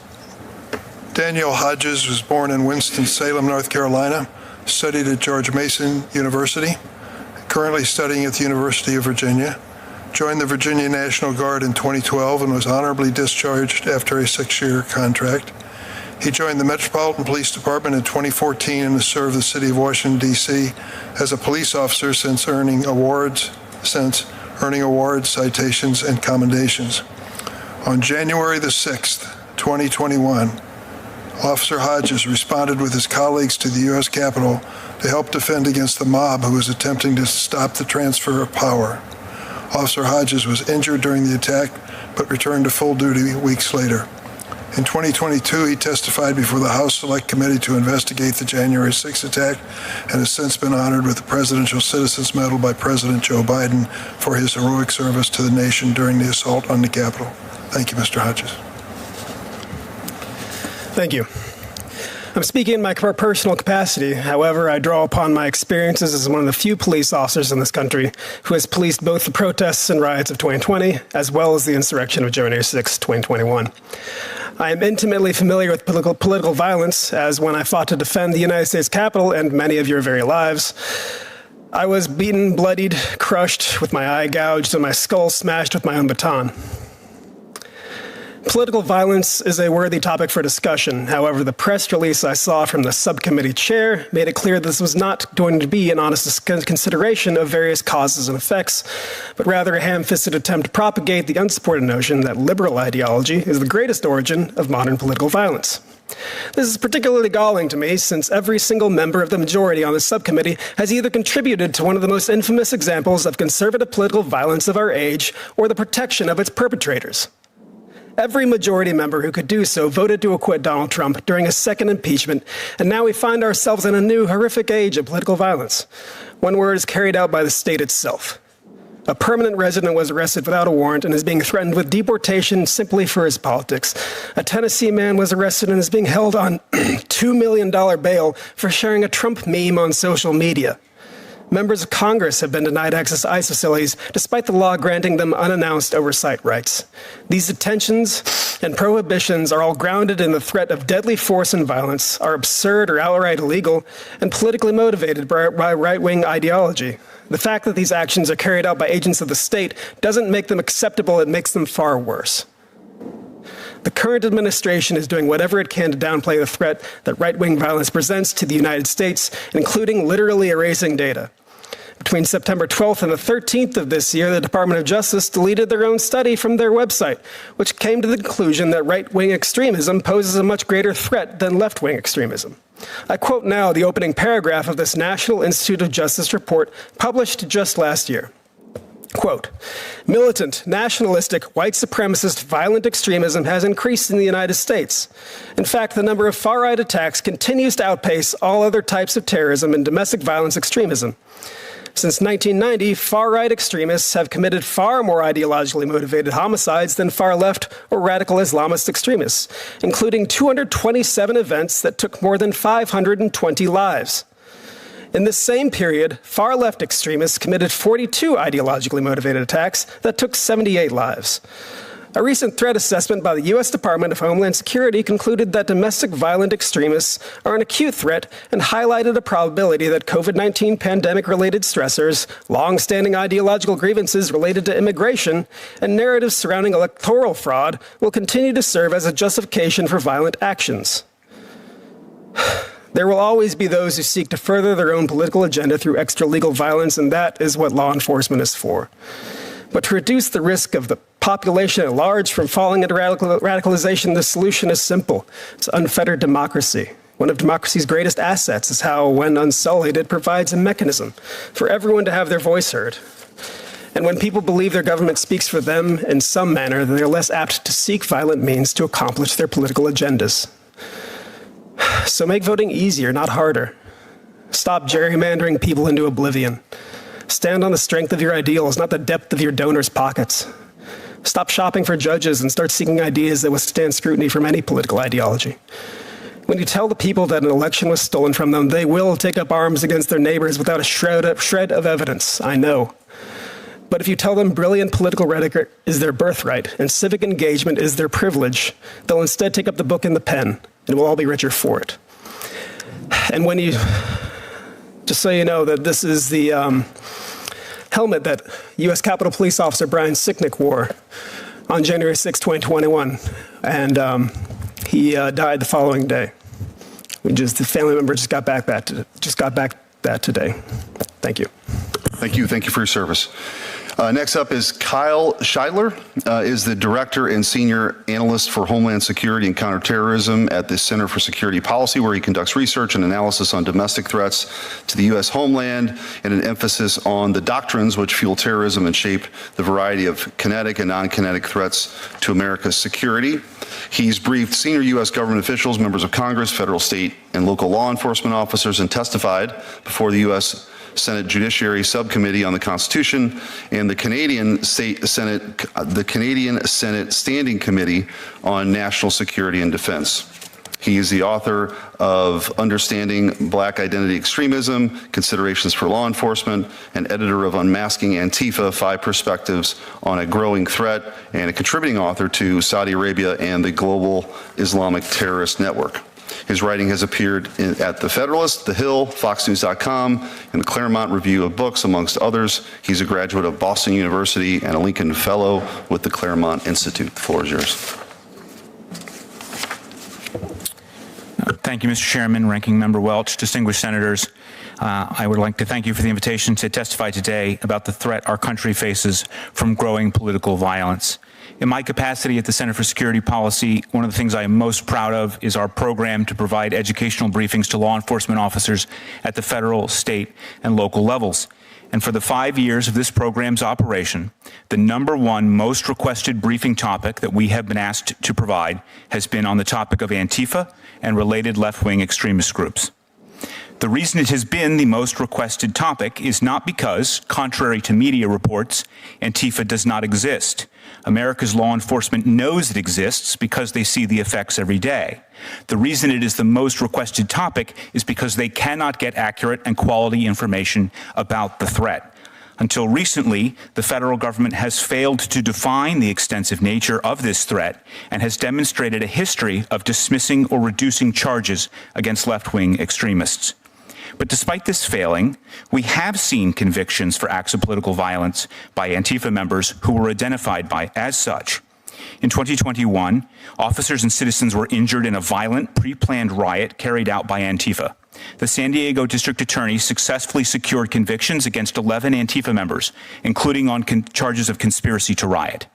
Danielle Hodges was born in Winston-Salem, North Carolina, studied at George Mason University, currently studying at the University of Virginia, joined the Virginia National Guard in 2012 and was honorably discharged after a 6-year contract. He joined the Metropolitan Police Department in 2014 and has served the city of Washington, D.C. as a police officer since earning awards, citations, and commendations. On January the 6th, 2021, Officer Hodges responded with his colleagues to the U.S. Capitol to help defend against the mob who was attempting to stop the transfer of power. Officer Hodges was injured during the attack, but returned to full duty weeks later. In 2022, he testified before the House Select Committee to investigate the January 6th attack and has since been honored with the Presidential Citizens Medal by President Joe Biden for his heroic service to the nation during the assault on the Capitol. Thank you, Mr. Hodges. Thank you. I'm speaking in my personal capacity. However, I draw upon my experiences as one of the few police officers in this country who has policed both the protests and riots of 2020, as well as the insurrection of January 6, 2021. I am intimately familiar with political violence, as when I fought to defend the United States Capitol and many of your very lives, I was beaten, bloodied, crushed, with my eye gouged and my skull smashed with my own baton. Political violence is a worthy topic for discussion. However, the press release I saw from the subcommittee chair made it clear this was not going to be an honest consideration of various causes and effects, but rather a ham-fisted attempt to propagate the unsupported notion that liberal ideology is the greatest origin of modern political violence. This is particularly galling to me since every single member of the majority on the subcommittee has either contributed to one of the most infamous examples of conservative political violence of our age or the protection of its perpetrators. Every majority member who could do so voted to acquit Donald Trump during a second impeachment, and now we find ourselves in a new horrific age of political violence, one where it is carried out by the state itself. A permanent resident was arrested without a warrant and is being threatened with deportation simply for his politics. A Tennessee man was arrested and is being held on $2 million bail for sharing a Trump meme on social media. Members of Congress have been denied access to ICE facilities despite the law granting them unannounced oversight rights. These detentions and prohibitions are all grounded in the threat of deadly force and violence, are absurd or outright illegal, and politically motivated by right-wing ideology. The fact that these actions are carried out by agents of the state doesn't make them acceptable, it makes them far worse. The current administration is doing whatever it can to downplay the threat that right-wing violence presents to the United States, including literally erasing data. Between September 12th and the 13th of this year, the Department of Justice deleted their own study from their website, which came to the conclusion that right-wing extremism poses a much greater threat than left-wing extremism. I quote now the opening paragraph of this National Institute of Justice report published just last year. Quote, militant, nationalistic, white supremacist, violent extremism has increased in the United States. In fact, the number of far-right attacks continues to outpace all other types of terrorism and domestic violence extremism. Since 1990, far-right extremists have committed far more ideologically motivated homicides than far-left or radical Islamist extremists, including 227 events that took more than 520 lives. In this same period, far-left extremists committed 42 ideologically motivated attacks that took 78 lives. A recent threat assessment by the U.S. Department of Homeland Security concluded that domestic violent extremists are an acute threat and highlighted a probability that COVID-19 pandemic-related stressors, long-standing ideological grievances related to immigration, and narratives surrounding electoral fraud will continue to serve as a justification for violent actions. There will always be those who seek to further their own political agenda through extra-legal violence, and that is what law enforcement is for. But to reduce the risk of the population at large from falling into radicalization, the solution is simple. It's unfettered democracy. One of democracy's greatest assets is how, when unsullied, it provides a mechanism for everyone to have their voice heard. And when people believe their government speaks for them in some manner, they're less apt to seek violent means to accomplish their political agendas. So make voting easier, not harder. Stop gerrymandering people into oblivion. Stand on the strength of your ideals, not the depth of your donors' pockets. Stop shopping for judges and start seeking ideas that withstand scrutiny from any political ideology. When you tell the people that an election was stolen from them, they will take up arms against their neighbors without a shred of evidence, I know. But if you tell them brilliant political rhetoric is their birthright and civic engagement is their privilege, they'll instead take up the book and the pen, and we'll all be richer for it. And when you, just so you know that this is the helmet that U.S. Capitol Police Officer Brian Sicknick wore on January 6, 2021, and he died the following day. The family member just got back that today. Thank you. Thank you for your service. Next up is Kyle Scheidler, is the Director and Senior Analyst for Homeland Security and Counterterrorism at the Center for Security Policy, where he conducts research and analysis on domestic threats to the U.S. homeland and an emphasis on the doctrines which fuel terrorism and shape the variety of kinetic and non-kinetic threats to America's security. He's briefed senior U.S. government officials, members of Congress, federal, state, and local law enforcement officers, and testified before the U.S. Senate Judiciary Subcommittee on the Constitution and the Canadian Senate Standing Committee on National Security and Defense. He is the author of Understanding Black Identity Extremism, Considerations for Law Enforcement, and editor of Unmasking Antifa, 5 Perspectives on a Growing Threat, and a contributing author to Saudi Arabia and the Global Islamic Terrorist Network. His writing has appeared at The Federalist, The Hill, FoxNews.com, and the Claremont Review of Books, amongst others. He's a graduate of Boston University and a Lincoln Fellow with the Claremont Institute. The floor is yours. Thank you, Mr. Chairman, Ranking Member Welch, distinguished senators. I would like to thank you for the invitation to testify today about the threat our country faces from growing political violence. In my capacity at the Center for Security Policy, one of the things I am most proud of is our program to provide educational briefings to law enforcement officers at the federal, state, and local levels. And for the 5 years of this program's operation, the #1 most requested briefing topic that we have been asked to provide has been on the topic of Antifa and related left-wing extremist groups. The reason it has been the most requested topic is not because, contrary to media reports, Antifa does not exist. America's law enforcement knows it exists because they see the effects every day. The reason it is the most requested topic is because they cannot get accurate and quality information about the threat. Until recently, the federal government has failed to define the extensive nature of this threat and has demonstrated a history of dismissing or reducing charges against left-wing extremists. But despite this failing, we have seen convictions for acts of political violence by Antifa members who were identified as such. In 2021, officers and citizens were injured in a violent, pre-planned riot carried out by Antifa. The San Diego District Attorney successfully secured convictions against 11 Antifa members, including on charges of conspiracy to riot.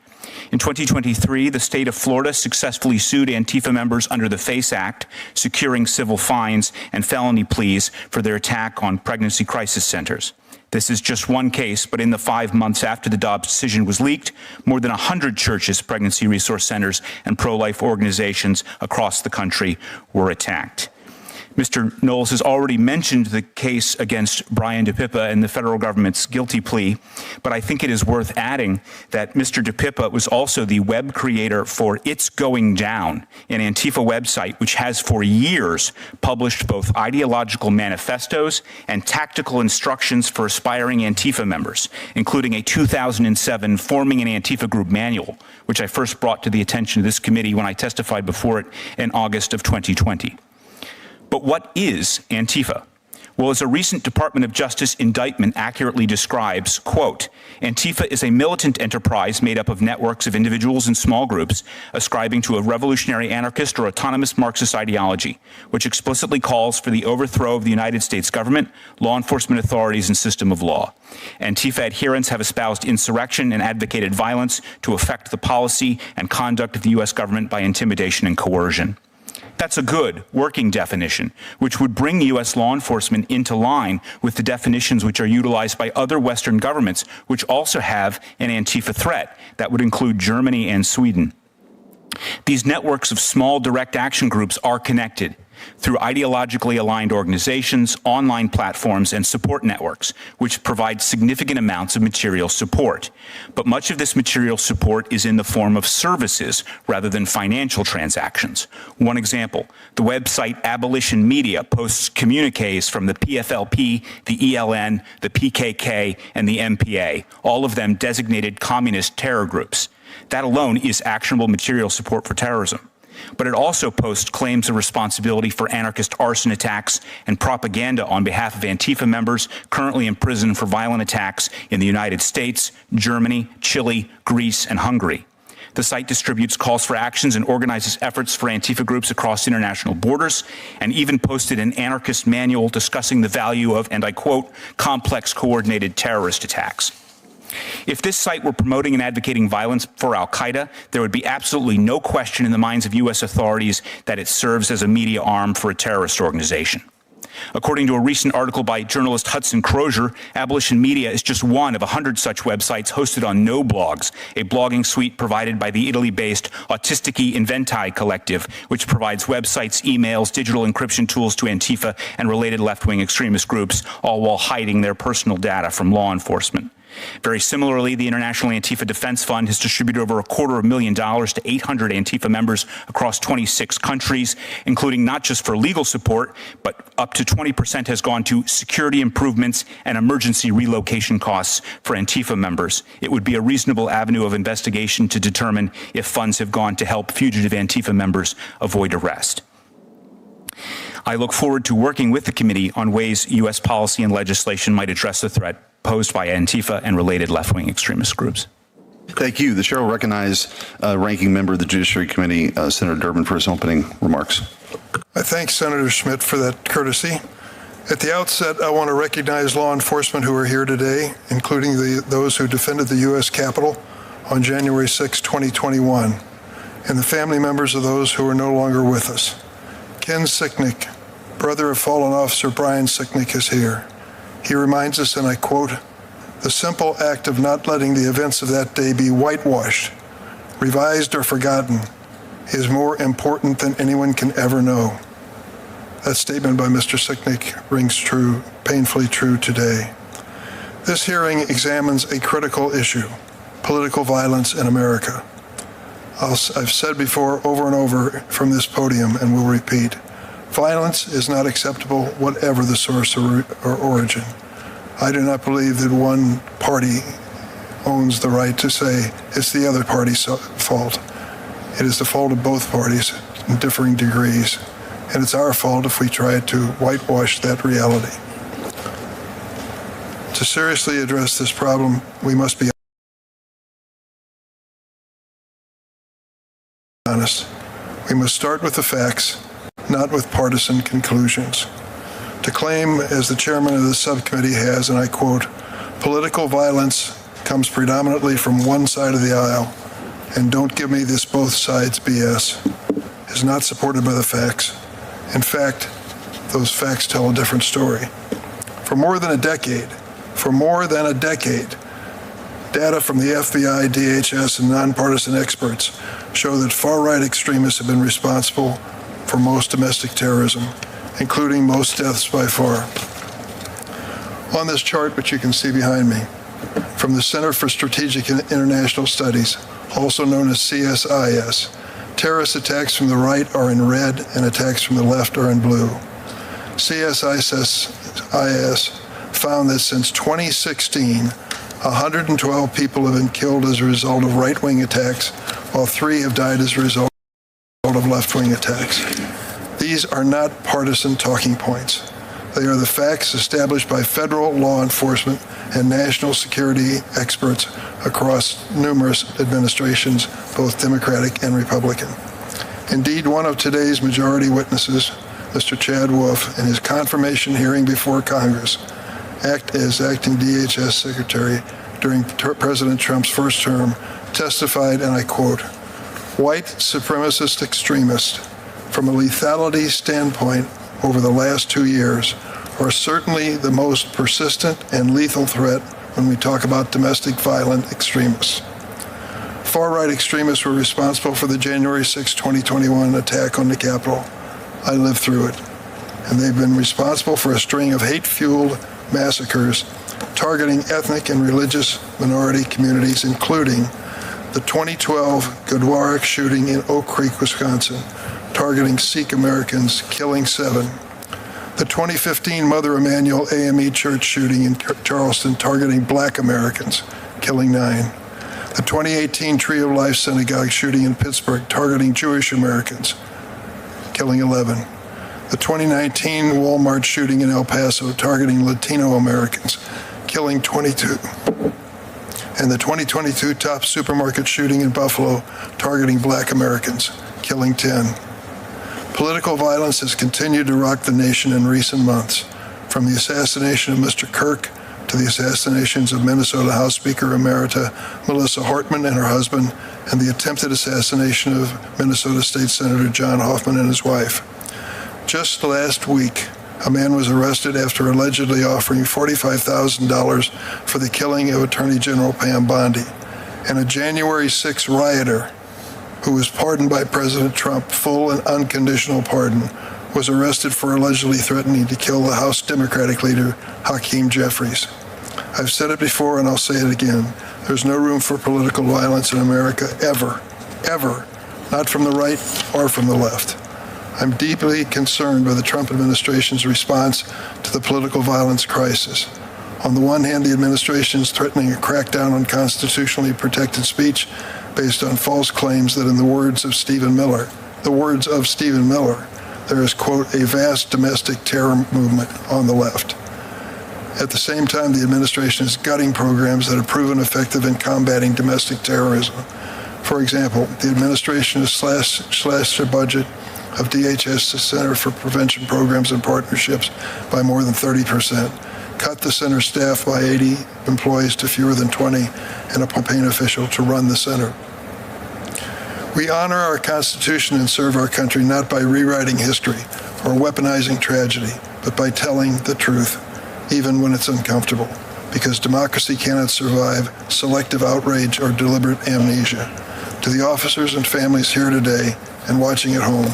In 2023, the state of Florida successfully sued Antifa members under the FACE Act, securing civil fines and felony pleas for their attack on pregnancy crisis centers. This is just one case, but in the 5 months after the Dobbs decision was leaked, more than 100 churches, pregnancy resource centers, and pro-life organizations across the country were attacked. Mr. Knowles has already mentioned the case against Brian DePippa and the federal government's guilty plea, but I think it is worth adding that Mr. DePippa was also the web creator for It's Going Down, an Antifa website which has for years published both ideological manifestos and tactical instructions for aspiring Antifa members, including a 2007 Forming an Antifa Group manual, which I first brought to the attention of this committee when I testified before it in August of 2020. But what is Antifa? Well, as a recent Department of Justice indictment accurately describes, quote, Antifa is a militant enterprise made up of networks of individuals and small groups ascribing to a revolutionary anarchist or autonomous Marxist ideology, which explicitly calls for the overthrow of the United States government, law enforcement authorities, and system of law. Antifa adherents have espoused insurrection and advocated violence to affect the policy and conduct of the U.S. government by intimidation and coercion. That's a good working definition, which would bring U.S. law enforcement into line with the definitions which are utilized by other Western governments, which also have an Antifa threat. That would include Germany and Sweden. These networks of small direct action groups are connected through ideologically aligned organizations, online platforms, and support networks, which provide significant amounts of material support. But much of this material support is in the form of services rather than financial transactions. One example, the website Abolition Media posts communiques from the PFLP, the ELN, the PKK, and the MPA, all of them designated communist terror groups. That alone is actionable material support for terrorism. But it also posts claims of responsibility for anarchist arson attacks and propaganda on behalf of Antifa members currently in prison for violent attacks in the United States, Germany, Chile, Greece, and Hungary. The site distributes calls for actions and organizes efforts for Antifa groups across international borders, and even posted an anarchist manual discussing the value of, and I quote, complex coordinated terrorist attacks. If this site were promoting and advocating violence for al-Qaeda, there would be absolutely no question in the minds of U.S. authorities that it serves as a media arm for a terrorist organization. According to a recent article by journalist Hudson Crozier, Abolition Media is just one of 100 such websites hosted on No Blogs, a blogging suite provided by the Italy-based Autistici Inventi Collective, which provides websites, emails, digital encryption tools to Antifa and related left-wing extremist groups, all while hiding their personal data from law enforcement. Very similarly, the International Antifa Defense Fund has distributed over $250,000 to 800 Antifa members across 26 countries, including not just for legal support, but up to 20% has gone to security improvements and emergency relocation costs for Antifa members. It would be a reasonable avenue of investigation to determine if funds have gone to help fugitive Antifa members avoid arrest. I look forward to working with the committee on ways U.S. policy and legislation might address the threat posed by Antifa and related left-wing extremist groups. Thank you. The chair will recognize Ranking Member of the Judiciary Committee, Senator Durbin, for his opening remarks. I thank Senator Schmidt for that courtesy. At the outset, I want to recognize law enforcement who are here today, including those who defended the U.S. Capitol on January 6, 2021, and the family members of those who are no longer with us. Ken Sicknick, brother of fallen officer Brian Sicknick, is here. He reminds us, and I quote, "The simple act of not letting the events of that day be whitewashed, revised, or forgotten is more important than anyone can ever know." That statement by Mr. Sicknick rings true, painfully true today. This hearing examines a critical issue, political violence in America. I've said before, over and over from this podium, and will repeat, violence is not acceptable, whatever the source or origin. I do not believe that one party owns the right to say it's the other party's fault. It is the fault of both parties in differing degrees, and it's our fault if we try to whitewash that reality. To seriously address this problem, we must be honest. We must start with the facts, not with partisan conclusions. To claim, as the chairman of the subcommittee has, and I quote, "Political violence comes predominantly from one side of the aisle, and don't give me this both sides BS," is not supported by the facts. In fact, those facts tell a different story. For more than a decade, data from the FBI, DHS, and nonpartisan experts show that far-right extremists have been responsible for most domestic terrorism, including most deaths by far. On this chart, which you can see behind me, from the Center for Strategic and International Studies, also known as CSIS, terrorist attacks from the right are in red and attacks from the left are in blue. CSIS found that since 2016, 112 people have been killed as a result of right-wing attacks, while 3 have died as a result of left-wing attacks. These are not partisan talking points. They are the facts established by federal law enforcement and national security experts across numerous administrations, both Democratic and Republican. Indeed, one of today's majority witnesses, Mr. Chad Wolf, in his confirmation hearing before Congress, as acting DHS Secretary during President Trump's first term, testified, and I quote, "White supremacist extremists, from a lethality standpoint over the last 2 years, are certainly the most persistent and lethal threat when we talk about domestic violent extremists." Far-right extremists were responsible for the January 6, 2021 attack on the Capitol. I lived through it. And they've been responsible for a string of hate-fueled massacres targeting ethnic and religious minority communities, including the 2012 Goodwarrick shooting in Oak Creek, Wisconsin, targeting Sikh Americans, killing 7. The 2015 Mother Emanuel AME Church shooting in Charleston, targeting Black Americans, killing 9. The 2018 Tree of Life Synagogue shooting in Pittsburgh, targeting Jewish Americans, killing 11. The 2019 Walmart shooting in El Paso, targeting Latino Americans, killing 22. And the 2022 Tops supermarket shooting in Buffalo, targeting Black Americans, killing 10. Political violence has continued to rock the nation in recent months, from the assassination of Mr. Kirk to the assassinations of Minnesota House Speaker Emerita Melissa Hortman and her husband, and the attempted assassination of Minnesota State Senator John Hoffman and his wife. Just last week, a man was arrested after allegedly offering $45,000 for the killing of Attorney General Pam Bondi, and a January 6 rioter who was pardoned by President Trump, full and unconditional pardon, was arrested for allegedly threatening to kill the House Democratic leader, Hakeem Jeffries. I've said it before and I'll say it again. There's no room for political violence in America, ever, ever, not from the right or from the left. I'm deeply concerned by the Trump administration's response to the political violence crisis. On the one hand, the administration is threatening a crackdown on constitutionally protected speech based on false claims that, in the words of Stephen Miller, there is, quote, a vast domestic terror movement on the left. At the same time, the administration is gutting programs that have proven effective in combating domestic terrorism. For example, the administration has slashed the budget of DHS's Center for Prevention Programs and Partnerships by more than 30%, cut the center staff by 80 employees to fewer than 20, and a campaign official to run the center. We honor our Constitution and serve our country not by rewriting history or weaponizing tragedy, but by telling the truth, even when it's uncomfortable, because democracy cannot survive selective outrage or deliberate amnesia. To the officers and families here today and watching at home,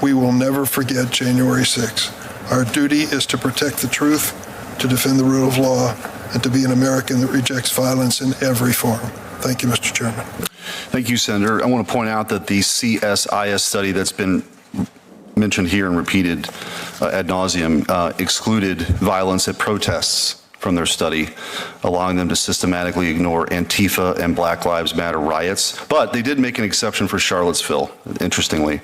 we will never forget January 6th. Our duty is to protect the truth, to defend the rule of law, and to be an American that rejects violence in every form. Thank you, Mr. Chairman. Thank you, Senator. I want to point out that the CSIS study that's been mentioned here and repeated ad nauseum excluded violence at protests from their study, allowing them to systematically ignore Antifa and Black Lives Matter riots. But they did make an exception for Charlottesville, interestingly.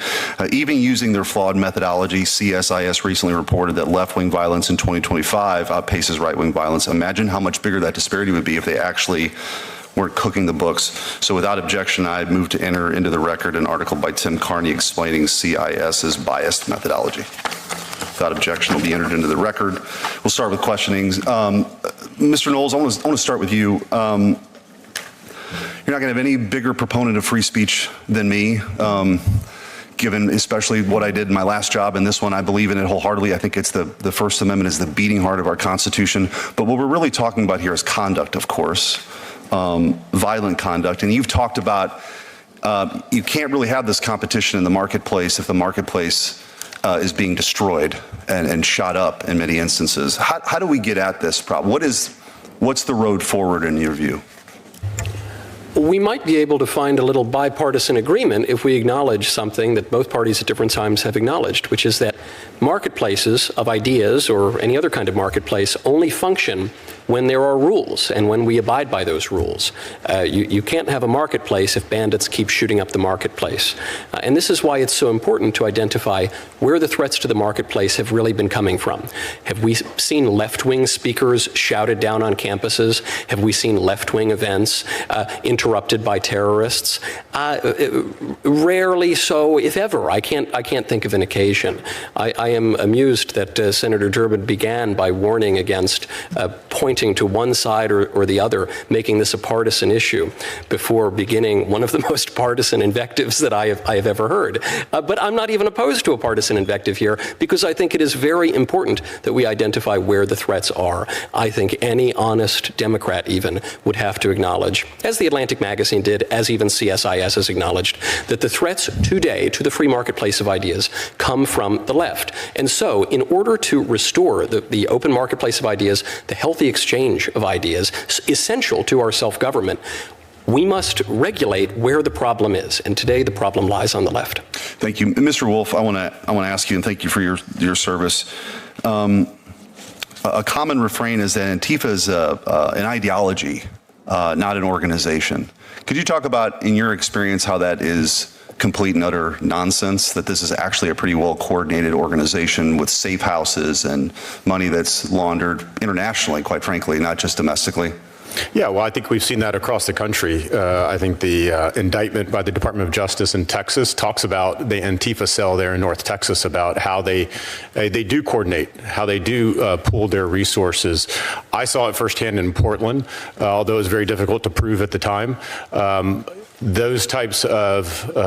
Even using their flawed methodology, CSIS recently reported that left-wing violence in 2025 outpaces right-wing violence. Imagine how much bigger that disparity would be if they actually weren't cooking the books. So without objection, I move to enter into the record an article by Tim Carney explaining CIS's biased methodology. Without objection, will be entered into the record. We'll start with questionings. Mr. Knowles, I want to start with you. You're not going to have any bigger proponent of free speech than me, given especially what I did in my last job and this one. I believe in it wholeheartedly. I think it's the First Amendment is the beating heart of our Constitution. But what we're really talking about here is conduct, of course, violent conduct. And you've talked about you can't really have this competition in the marketplace if the marketplace is being destroyed and shot up in many instances. How do we get at this problem? What's the road forward in your view? We might be able to find a little bipartisan agreement if we acknowledge something that both parties at different times have acknowledged, which is that marketplaces of ideas or any other kind of marketplace only function when there are rules and when we abide by those rules. You can't have a marketplace if bandits keep shooting up the marketplace. And this is why it's so important to identify where the threats to the marketplace have really been coming from. Have we seen left-wing speakers shouted down on campuses? Have we seen left-wing events interrupted by terrorists? Rarely so, if ever. I can't think of an occasion. I am amused that Senator Durbin began by warning against pointing to one side or the other, making this a partisan issue, before beginning one of the most partisan invectives that I have ever heard. But I'm not even opposed to a partisan invective here, because I think it is very important that we identify where the threats are. I think any honest Democrat even would have to acknowledge, as the Atlantic magazine did, as even CSIS has acknowledged, that the threats today to the free marketplace of ideas come from the left. And so, in order to restore the open marketplace of ideas, the healthy exchange of ideas, essential to our self-government, we must regulate where the problem is. And today, the problem lies on the left. Thank you. Mr. Wolf, I want to ask you, and thank you for your service. A common refrain is that Antifa is an ideology, not an organization. Could you talk about, in your experience, how that is complete and utter nonsense, that this is actually a pretty well-coordinated organization with safe houses and money that's laundered internationally, quite frankly, not just domestically? Yeah, well, I think we've seen that across the country. I think the indictment by the Department of Justice in Texas talks about the Antifa cell there in North Texas, about how they do coordinate, how they do pool their resources. I saw it firsthand in Portland, although it was very difficult to prove at the time. Those types of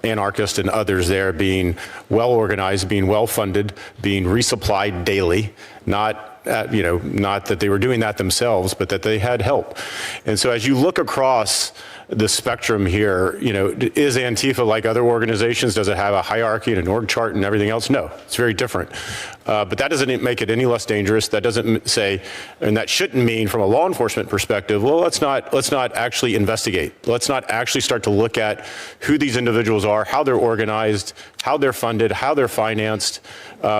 anarchists and others there being well organized, being well funded, being resupplied daily, not that they were doing that themselves, but that they had help. And so as you look across the spectrum here, is Antifa like other organizations? Does it have a hierarchy and an org chart and everything else? No, it's very different. But that doesn't make it any less dangerous. That doesn't say, and that shouldn't mean from a law enforcement perspective, well, let's not actually investigate. Let's not actually start to look at who these individuals are, how they're organized, how they're funded, how they're financed.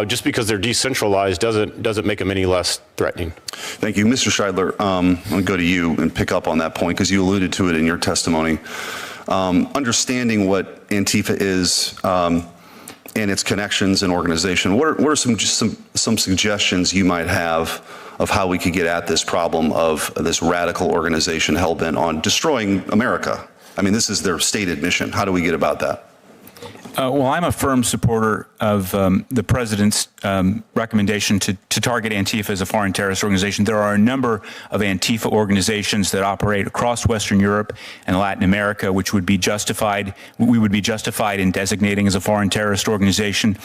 Just because they're decentralized doesn't make them any less threatening. Thank you. Mr. Scheidler, I'm going to go to you and pick up on that point because you alluded to it in your testimony. Understanding what Antifa is and its connections and organization, what are some suggestions you might have of how we could get at this problem of this radical organization hell-bent on destroying America? I mean, this is their stated mission. How do we get about that? Well, I'm a firm supporter of the president's recommendation to target Antifa as a foreign terrorist organization. There are a number of Antifa organizations that operate across Western Europe and Latin America, which would be justified. We would be justified in designating as a foreign terrorist organization.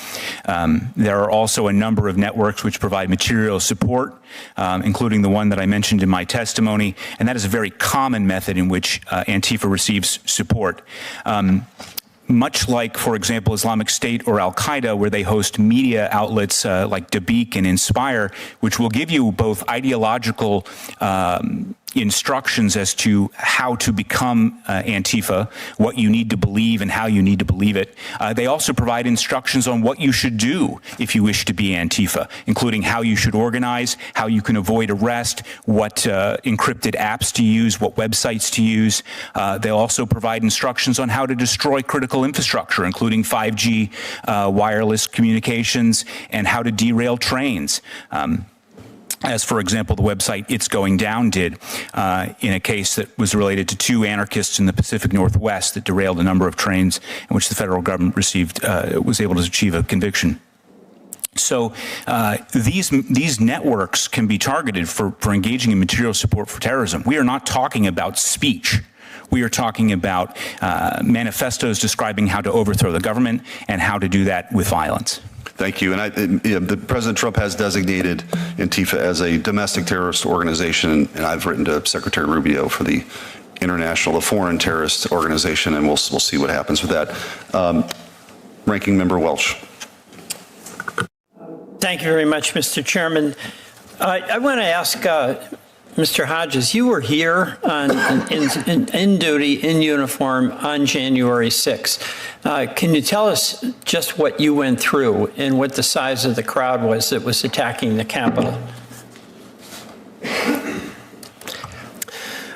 There are also a number of networks which provide material support, including the one that I mentioned in my testimony, and that is a very common method in which Antifa receives support. Much like, for example, Islamic State or Al-Qaeda, where they host media outlets like Dabiq and Inspire, which will give you both ideological instructions as to how to become Antifa, what you need to believe and how you need to believe it. They also provide instructions on what you should do if you wish to be Antifa, including how you should organize, how you can avoid arrest, what encrypted apps to use, what websites to use. They also provide instructions on how to destroy critical infrastructure, including 5G wireless communications, and how to derail trains. As, for example, the website It's Going Down did in a case that was related to two anarchists in the Pacific Northwest that derailed a number of trains in which the federal government was able to achieve a conviction. So these networks can be targeted for engaging in material support for terrorism. We are not talking about speech. We are talking about manifestos describing how to overthrow the government and how to do that with violence. Thank you. And President Trump has designated Antifa as a domestic terrorist organization, and I've written to Secretary Rubio for the foreign terrorist organization, and we'll see what happens with that. Ranking Member Welch. Thank you very much, Mr. Chairman. I want to ask Mr. Hodges, you were here in duty, in uniform, on January 6th. Can you tell us just what you went through and what the size of the crowd was that was attacking the Capitol?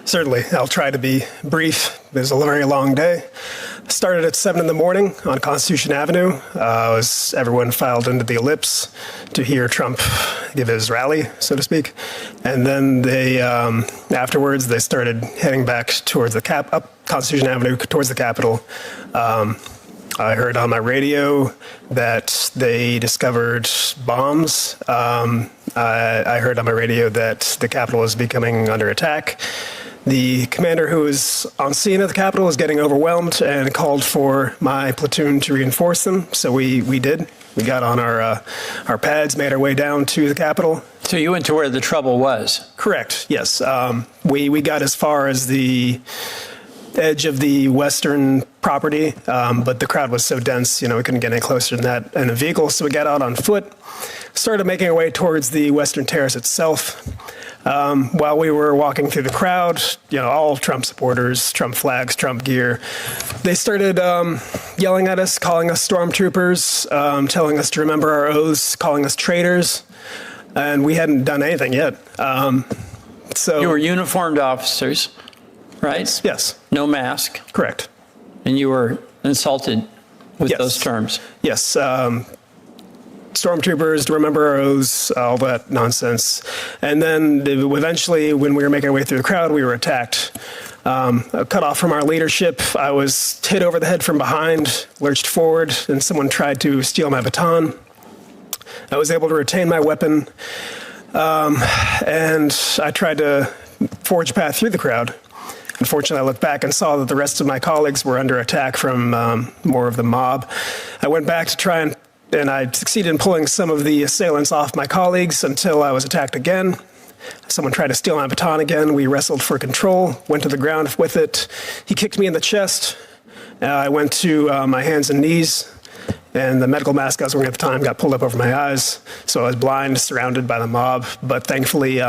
Certainly. I'll try to be brief. It was a very long day. Started at 7 in the morning on Constitution Avenue. Everyone filed into the ellipse to hear Trump give his rally, so to speak. And then afterwards, they started heading back towards up Constitution Avenue towards the Capitol. I heard on my radio that they discovered bombs. I heard on my radio that the Capitol was becoming under attack. The commander who was on scene at the Capitol was getting overwhelmed and called for my platoon to reinforce them. So we did. We got on our pads, made our way down to the Capitol. So you went to where the trouble was? Correct, yes. We got as far as the edge of the western property, but the crowd was so dense, we couldn't get any closer than that in a vehicle. So we got out on foot, started making our way towards the Western Terrace itself. While we were walking through the crowd, all Trump supporters, Trump flags, Trump gear, they started yelling at us, calling us stormtroopers, telling us to remember our oaths, calling us traitors, and we hadn't done anything yet. So you were uniformed officers, right? Yes. No mask. Correct. And you were insulted with Yes. those terms. Yes. stormtroopers, to remember our oaths, all that nonsense. And then eventually, when we were making our way through the crowd, we were attacked. Cut off from our leadership. I was hit over the head from behind, lurched forward, and someone tried to steal my baton. I was able to retain my weapon, and I tried to forge a path through the crowd. Unfortunately, I looked back and saw that the rest of my colleagues were under attack from more of the mob. I went back to try and I succeeded in pulling some of the assailants off my colleagues until I was attacked again. Someone tried to steal my baton again. We wrestled for control, went to the ground with it. He kicked me in the chest. I went to my hands and knees, and the medical mask I was wearing at the time got pulled up over my eyes. So I was blind, surrounded by the mob. But thankfully,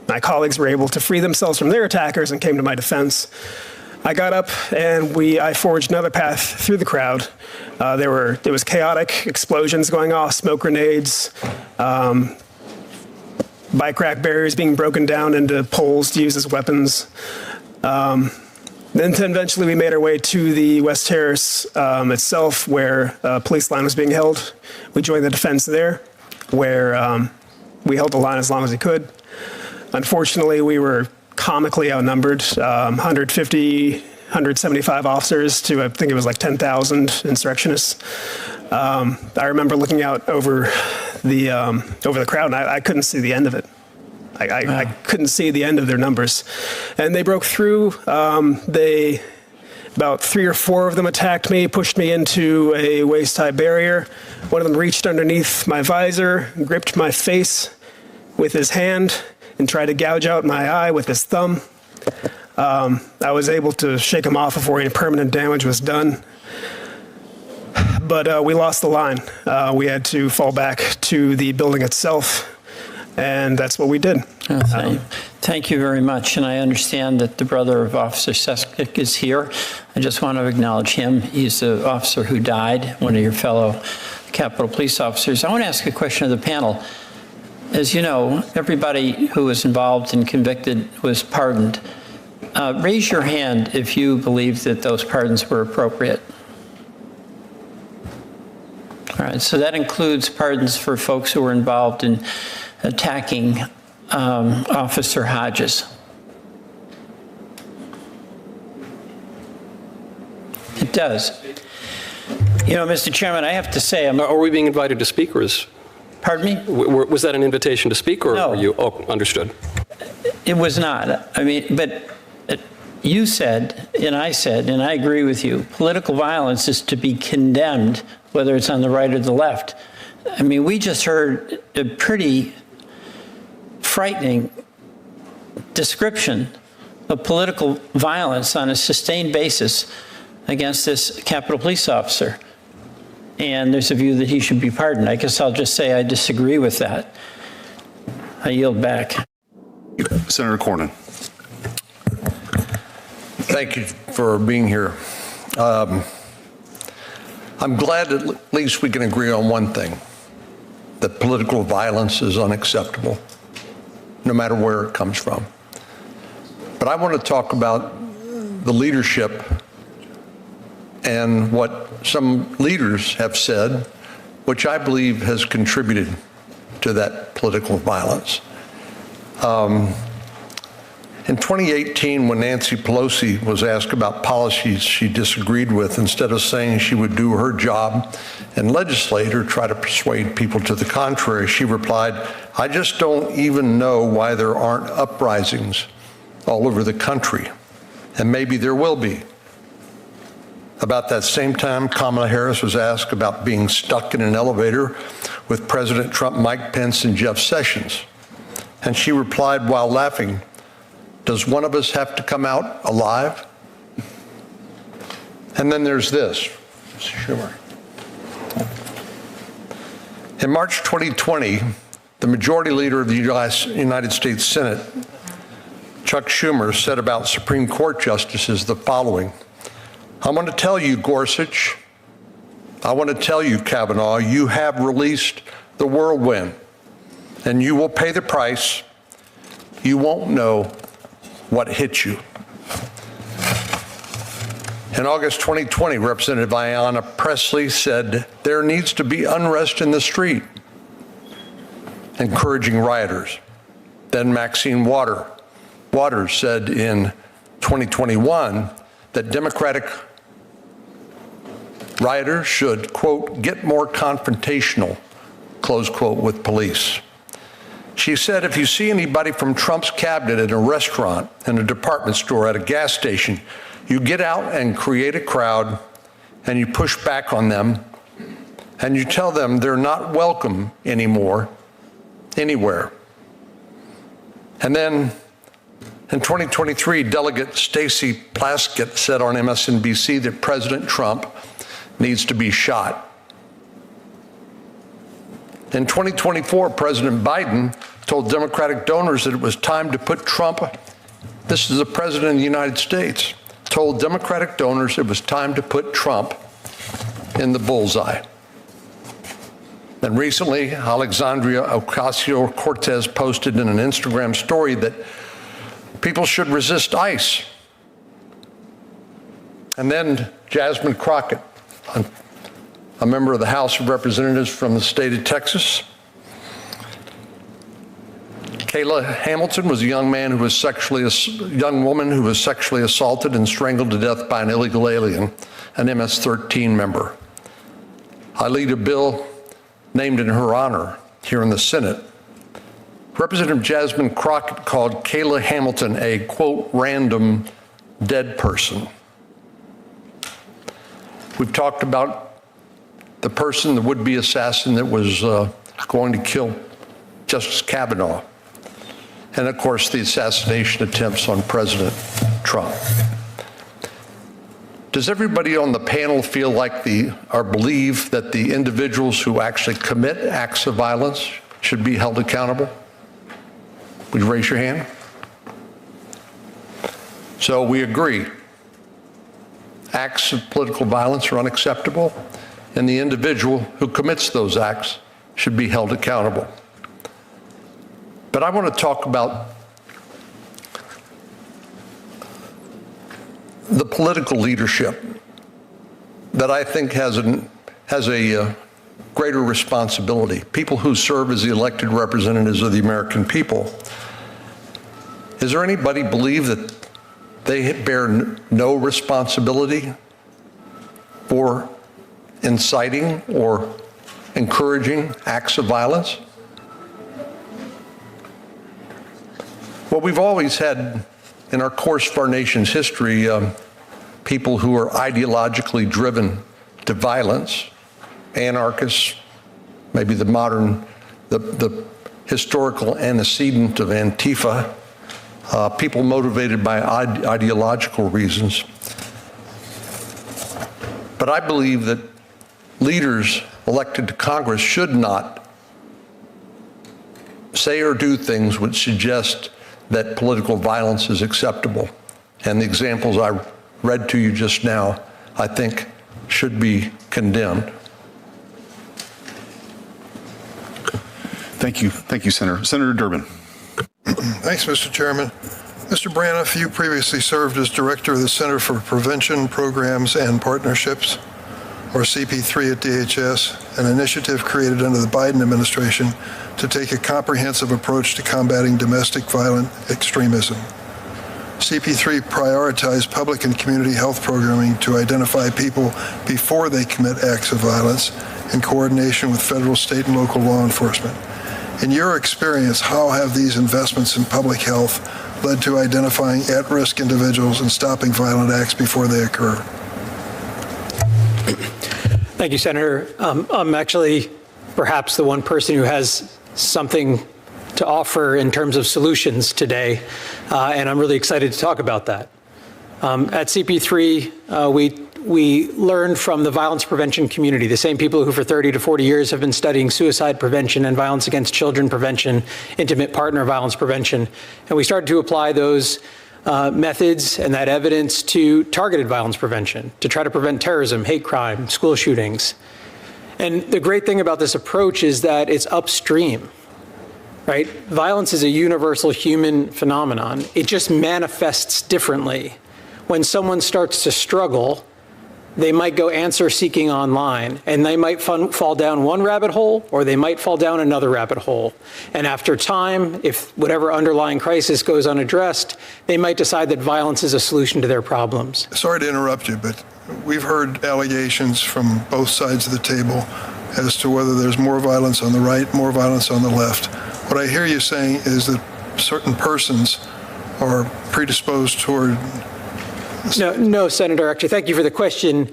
my colleagues were able to free themselves from their attackers and came to my defense. I got up and I forged another path through the crowd. There was chaotic explosions going off, smoke grenades, bike rack barriers being broken down into poles to use as weapons. Then eventually we made our way to the West Terrace itself, where a police line was being held. We joined the defense there, where we held the line as long as we could. Unfortunately, we were comically outnumbered, 150, 175 officers to, I think it was like 10,000 insurrectionists. I remember looking out over the crowd, and I couldn't see the end of it. I couldn't see the end of their numbers. And they broke through. About 3 or 4 of them attacked me, pushed me into a waist-high barrier. One of them reached underneath my visor, gripped my face with his hand, and tried to gouge out my eye with his thumb. I was able to shake him off before any permanent damage was done. But we lost the line. We had to fall back to the building itself, and that's what we did. Thank you very much. And I understand that the brother of Officer Seskic is here. I just want to acknowledge him. He's the officer who died, one of your fellow Capitol Police officers. I want to ask a question of the panel. As you know, everybody who was involved and convicted was pardoned. Raise your hand if you believe that those pardons were appropriate. All right, so that includes pardons for folks who were involved in attacking Officer Hodges. It does. You know, Mr. Chairman, I have to say, Are we being invited to speak, or is... Pardon me? Was that an invitation to speak, or No. were you... Oh, understood. It was not. I mean, but you said, and I said, and I agree with you, political violence is to be condemned, whether it's on the right or the left. I mean, we just heard a pretty frightening description of political violence on a sustained basis against this Capitol Police officer. And there's a view that he should be pardoned. I guess I'll just say I disagree with that. I yield back. Senator Cornyn. Thank you for being here. I'm glad that at least we can agree on one thing, that political violence is unacceptable, no matter where it comes from. But I want to talk about the leadership and what some leaders have said, which I believe has contributed to that political violence. In 2018, when Nancy Pelosi was asked about policies she disagreed with, instead of saying she would do her job and legislate or try to persuade people to the contrary, she replied, "I just don't even know why there aren't uprisings all over the country, and maybe there will be." About that same time, Kamala Harris was asked about being stuck in an elevator with President Trump, Mike Pence, and Jeff Sessions. And she replied while laughing, "Does one of us have to come out alive?" And then there's this, Mr. Schumer. In March 2020, the majority leader of the United States Senate, Chuck Schumer, said about Supreme Court justices the following: "I want to tell you, Gorsuch, I want to tell you, Kavanaugh, you have released the whirlwind, and you will pay the price. You won't know what hit you." In August 2020, Representative Ayanna Pressley said, "There needs to be unrest in the street. encouraging rioters. Then Maxine Waters said in 2021 that Democratic rioters should, quote, get more confrontational, close quote, with police. She said, if you see anybody from Trump's cabinet in a restaurant, in a department store, at a gas station, you get out and create a crowd and you push back on them and you tell them they're not welcome anymore, anywhere. And then in 2023, Delegate Stacey Plaskett said on MSNBC that President Trump needs to be shot. In 2024, President Biden told Democratic donors that it was time to put Trump, this is the President of the United States, told Democratic donors it was time to put Trump in the bullseye. And recently, Alexandria Ocasio-Cortez posted in an Instagram story that people should resist ICE. And then Jasmine Crockett, a member of the House of Representatives from the state of Texas. Kayla Hamilton was a young woman who was sexually assaulted and strangled to death by an illegal alien, an MS-13 member. I lead a bill named in her honor here in the Senate. Representative Jasmine Crockett called Kayla Hamilton a, quote, random dead person. We've talked about the person, the would-be assassin that was going to kill Justice Kavanaugh, and of course the assassination attempts on President Trump. Does everybody on the panel feel like or believe that the individuals who actually commit acts of violence should be held accountable? Would you raise your hand? So we agree. Acts of political violence are unacceptable, and the individual who commits those acts should be held accountable. But I want to talk about the political leadership that I think has a greater responsibility, people who serve as the elected representatives of the American people. Is there anybody believe that they bear no responsibility for inciting or encouraging acts of violence? Well, we've always had, in our course of our nation's history, people who are ideologically driven to violence, anarchists, maybe the historical antecedent of Antifa, people motivated by ideological reasons. But I believe that leaders elected to Congress should not say or do things which suggest that political violence is acceptable. And the examples I read to you just now, I think, should be condemned. Thank you. Thank you, Senator. Senator Durbin. Thanks, Mr. Chairman. Mr. Braniff, you previously served as director of the Center for Prevention Programs and Partnerships, or CP3 at DHS, an initiative created under the Biden administration to take a comprehensive approach to combating domestic violent extremism. CP3 prioritized public and community health programming to identify people before they commit acts of violence in coordination with federal, state, and local law enforcement. In your experience, how have these investments in public health led to identifying at-risk individuals and stopping violent acts before they occur? Thank you, Senator. I'm actually perhaps the one person who has something to offer in terms of solutions today, and I'm really excited to talk about that. At CP3, we learned from the violence prevention community, the same people who for 30 to 40 years have been studying suicide prevention and violence against children prevention, intimate partner violence prevention, and we started to apply those methods and that evidence to targeted violence prevention, to try to prevent terrorism, hate crime, school shootings. And the great thing about this approach is that it's upstream, right? Violence is a universal human phenomenon. It just manifests differently. When someone starts to struggle, they might go answer seeking online, and they might fall down one rabbit hole, or they might fall down another rabbit hole. And after time, if whatever underlying crisis goes unaddressed, they might decide that violence is a solution to their problems. Sorry to interrupt you, but we've heard allegations from both sides of the table as to whether there's more violence on the right, more violence on the left. What I hear you saying is that certain persons are predisposed toward... No, Senator. Actually, thank you for the question.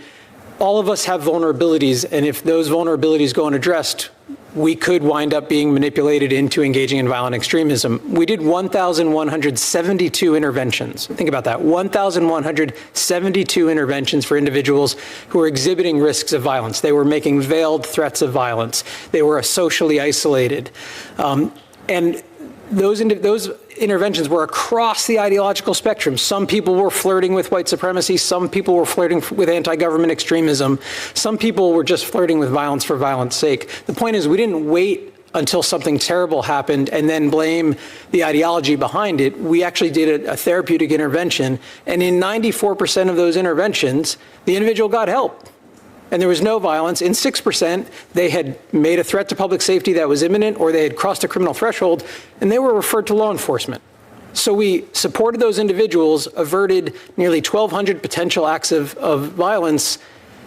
All of us have vulnerabilities, and if those vulnerabilities go unaddressed, we could wind up being manipulated into engaging in violent extremism. We did 1,172 interventions. Think about that, 1,172 interventions for individuals who were exhibiting risks of violence. They were making veiled threats of violence. They were socially isolated. And those interventions were across the ideological spectrum. Some people were flirting with white supremacy. Some people were flirting with anti-government extremism. Some people were just flirting with violence for violence sake. The point is, we didn't wait until something terrible happened and then blame the ideology behind it. We actually did a therapeutic intervention. And in 94% of those interventions, the individual got help. And there was no violence. In 6%, they had made a threat to public safety that was imminent, or they had crossed a criminal threshold, and they were referred to law enforcement. So we supported those individuals, averted nearly 1,200 potential acts of violence,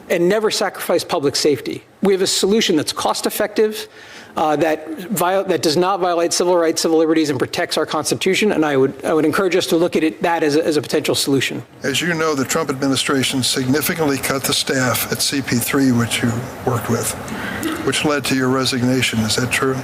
and never sacrificed public safety. We have a solution that's cost-effective, that does not violate civil rights, civil liberties, and protects our Constitution. And I would encourage us to look at that as a potential solution. As you know, the Trump administration significantly cut the staff at CP3, which you worked with, which led to your resignation. Is that true?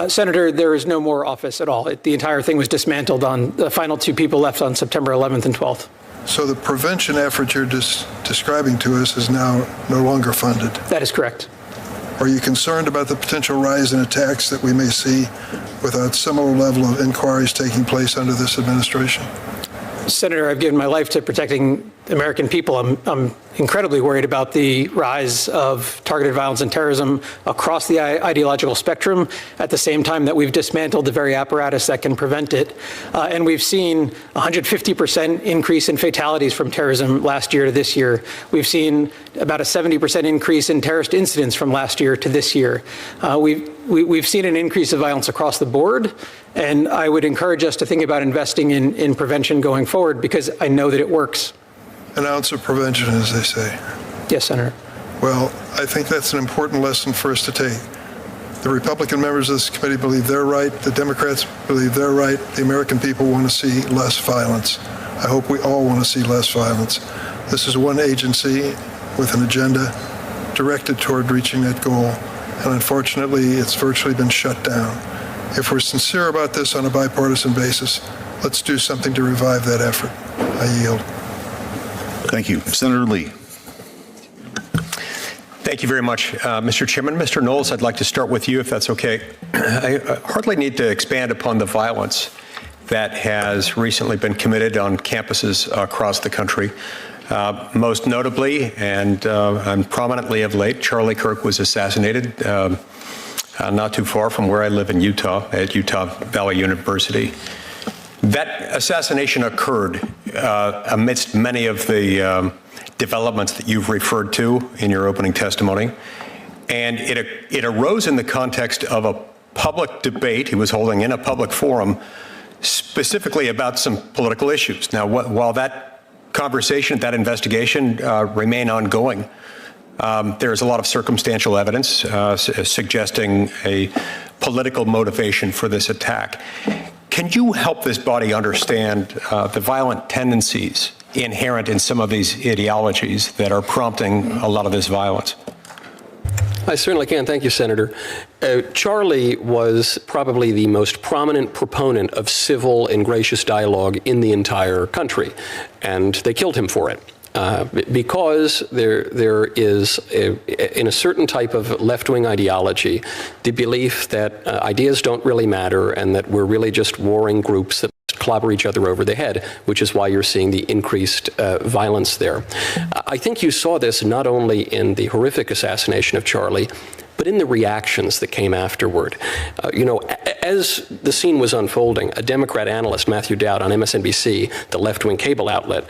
Senator, there is no more office at all. The entire thing was dismantled on the final two people left on September 11th and 12th. So the prevention effort you're describing to us is now no longer funded? That is correct. Are you concerned about the potential rise in attacks that we may see without similar level of inquiries taking place under this administration? Senator, I've given my life to protecting American people. I'm incredibly worried about the rise of targeted violence and terrorism across the ideological spectrum at the same time that we've dismantled the very apparatus that can prevent it. And we've seen 150% increase in fatalities from terrorism last year to this year. We've seen about a 70% increase in terrorist incidents from last year to this year. We've seen an increase of violence across the board, and I would encourage us to think about investing in prevention going forward, because I know that it works. An ounce of prevention, as they say. Yes, Senator. Well, I think that's an important lesson for us to take. The Republican members of this committee believe they're right. The Democrats believe they're right. The American people want to see less violence. I hope we all want to see less violence. This is one agency with an agenda directed toward reaching that goal, and unfortunately, it's virtually been shut down. If we're sincere about this on a bipartisan basis, let's do something to revive that effort. I yield. Thank you. Senator Lee. Thank you very much, Mr. Chairman. Mr. Knowles, I'd like to start with you, if that's okay. I hardly need to expand upon the violence that has recently been committed on campuses across the country. Most notably and prominently of late, Charlie Kirk was assassinated not too far from where I live in Utah, at Utah Valley University. That assassination occurred amidst many of the developments that you've referred to in your opening testimony, and it arose in the context of a public debate he was holding in a public forum, specifically about some political issues. Now, while that conversation, that investigation remain ongoing, there is a lot of circumstantial evidence suggesting a political motivation for this attack. Can you help this body understand the violent tendencies inherent in some of these ideologies that are prompting a lot of this violence? I certainly can. Thank you, Senator. Charlie was probably the most prominent proponent of civil and gracious dialogue in the entire country, and they killed him for it. Because there is, in a certain type of left-wing ideology, the belief that ideas don't really matter and that we're really just warring groups that clobber each other over the head, which is why you're seeing the increased violence there. I think you saw this not only in the horrific assassination of Charlie, but in the reactions that came afterward. As the scene was unfolding, a Democrat analyst, Matthew Dowd, on MSNBC, the left-wing cable outlet,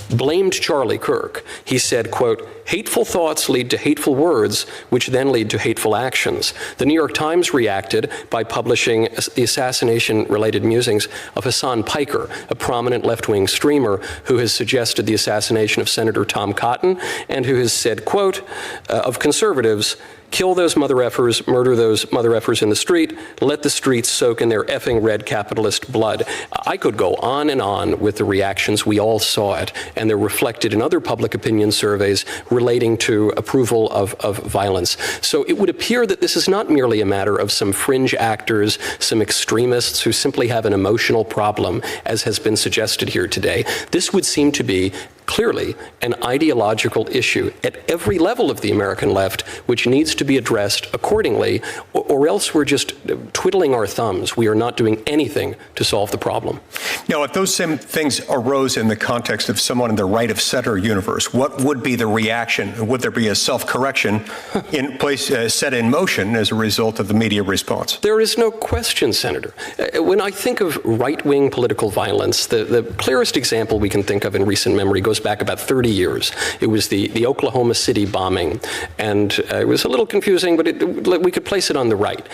blamed Charlie Kirk. He said, quote, "Hateful thoughts lead to hateful words, which then lead to hateful actions." The New York Times reacted by publishing the assassination-related musings of Hassan Piker, a prominent left-wing streamer who has suggested the assassination of Senator Tom Cotton and who has said, quote, of conservatives, "Kill those mother effers, murder those mother effers in the street, let the streets soak in their effing red capitalist blood." I could go on and on with the reactions. We all saw it, and they're reflected in other public opinion surveys relating to approval of violence. So it would appear that this is not merely a matter of some fringe actors, some extremists who simply have an emotional problem, as has been suggested here today. This would seem to be clearly an ideological issue at every level of the American left, which needs to be addressed accordingly, or else we're just twiddling our thumbs. We are not doing anything to solve the problem. Now, if those same things arose in the context of someone in the right of center universe, what would be the reaction? Would there be a self-correction in place, set in motion as a result of the media response? There is no question, Senator. When I think of right-wing political violence, the clearest example we can think of in recent memory goes back about 30 years. It was the Oklahoma City bombing, and it was a little confusing, but we could place it on the right.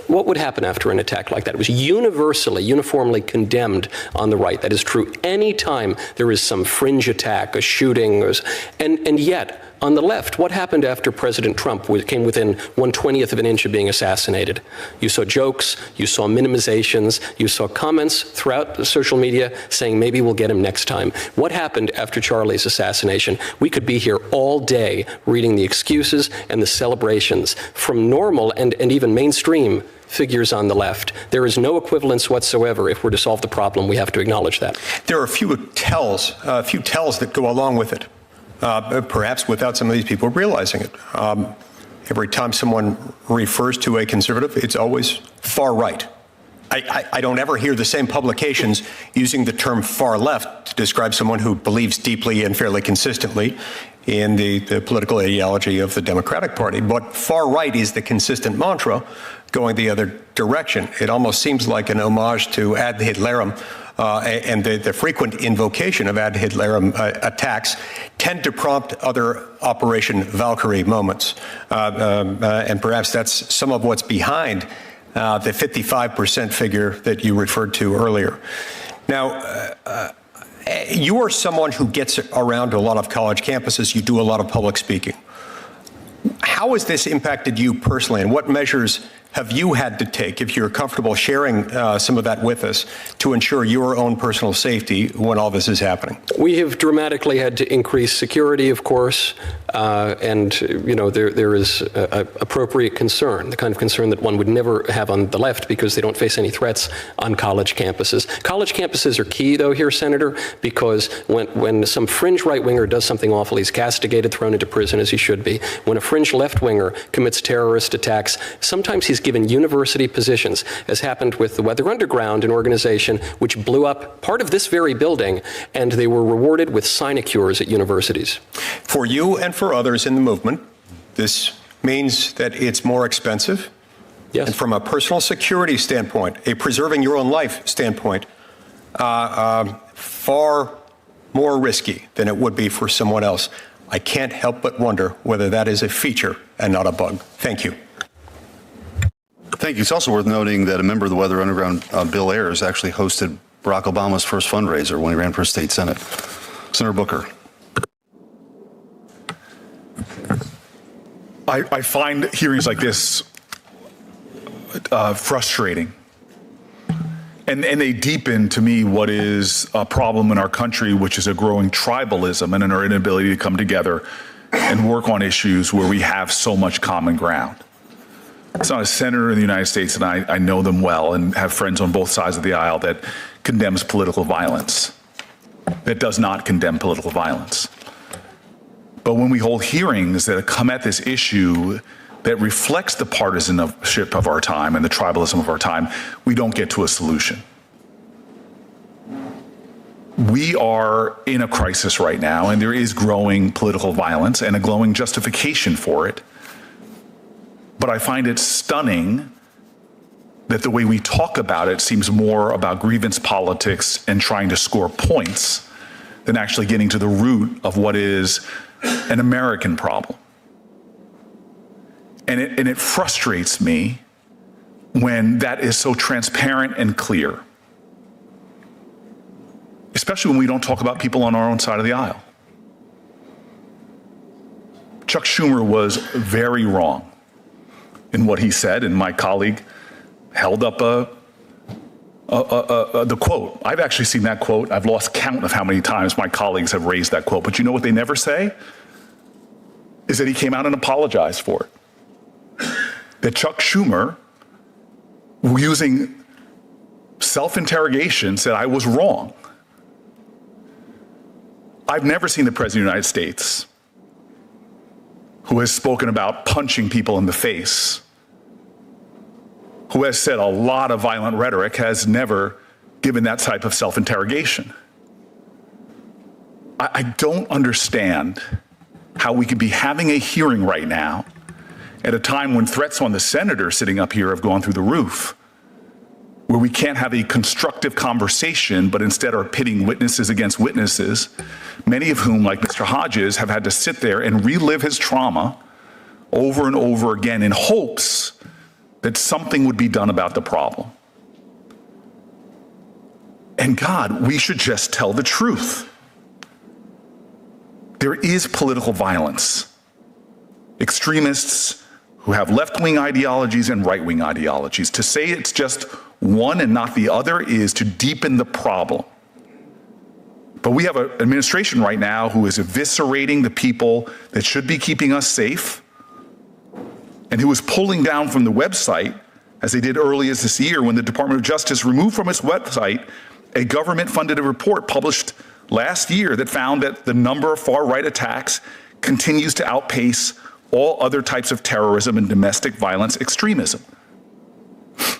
What would happen after an attack like that? It was uniformly condemned on the right. That is true any time there is some fringe attack, a shooting, and yet, on the left, what happened after President Trump came within 1/20th of an inch of being assassinated? You saw jokes, you saw minimizations, you saw comments throughout social media saying maybe we'll get him next time. What happened after Charlie's assassination? We could be here all day reading the excuses and the celebrations from normal and even mainstream figures on the left. There is no equivalence whatsoever. If we're to solve the problem, we have to acknowledge that. There are a few tells that go along with it. Perhaps without some of these people realizing it. Every time someone refers to a conservative, it's always far right. I don't ever hear the same publications using the term far left to describe someone who believes deeply and fairly consistently in the political ideology of the Democratic Party. But far right is the consistent mantra going the other direction. It almost seems like an homage to ad Hitlerum. And the frequent invocation of ad Hitlerum attacks tend to prompt other Operation Valkyrie moments. And perhaps that's some of what's behind the 55% figure that you referred to earlier. Now, you are someone who gets around to a lot of college campuses. You do a lot of public speaking. How has this impacted you personally, and what measures have you had to take, if you're comfortable sharing some of that with us, to ensure your own personal safety when all this is happening? We have dramatically had to increase security, of course, and there is appropriate concern, the kind of concern that one would never have on the left because they don't face any threats on college campuses. College campuses are key, though, here, Senator, because when some fringe right-winger does something awful, he's castigated, thrown into prison, as he should be. When a fringe left-winger commits terrorist attacks, sometimes he's given university positions, as happened with the Weather Underground, an organization which blew up part of this very building, and they were rewarded with sinecures at universities. For you and for others in the movement, this means that it's more expensive. Yes. And from a personal security standpoint, a preserving your own life standpoint, far more risky than it would be for someone else. I can't help but wonder whether that is a feature and not a bug. Thank you. Thank you. It's also worth noting that a member of the Weather Underground, Bill Ayers, actually hosted Barack Obama's first fundraiser when he ran for state senate. Senator Booker. I find hearings like this frustrating. And they deepen, to me, what is a problem in our country, which is a growing tribalism and our inability to come together and work on issues where we have so much common ground. It's not a senator in the United States, and I know them well and have friends on both sides of the aisle, that condemns political violence, that does not condemn political violence. But when we hold hearings that come at this issue that reflects the partisanship of our time and the tribalism of our time, we don't get to a solution. We are in a crisis right now, and there is growing political violence and a growing justification for it. But I find it stunning that the way we talk about it seems more about grievance politics and trying to score points than actually getting to the root of what is an American problem. And it frustrates me when that is so transparent and clear, especially when we don't talk about people on our own side of the aisle. Chuck Schumer was very wrong in what he said, and my colleague held up the quote. I've actually seen that quote. I've lost count of how many times my colleagues have raised that quote. But you know what they never say? Is that he came out and apologized for it. That Chuck Schumer, using self-interrogation, said, I was wrong. I've never seen the President of the United States, who has spoken about punching people in the face, who has said a lot of violent rhetoric, has never given that type of self-interrogation. I don't understand how we could be having a hearing right now at a time when threats on the senator sitting up here have gone through the roof, where we can't have a constructive conversation, but instead are pitting witnesses against witnesses, many of whom, like Mr. Hodges, have had to sit there and relive his trauma over and over again in hopes that something would be done about the problem. And God, we should just tell the truth. There is political violence. Extremists who have left-wing ideologies and right-wing ideologies. To say it's just one and not the other is to deepen the problem. But we have an administration right now who is eviscerating the people that should be keeping us safe, and who is pulling down from the website, as they did earlier this year when the Department of Justice removed from its website a government-funded report published last year that found that the number of far-right attacks continues to outpace all other types of terrorism and domestic violence extremism.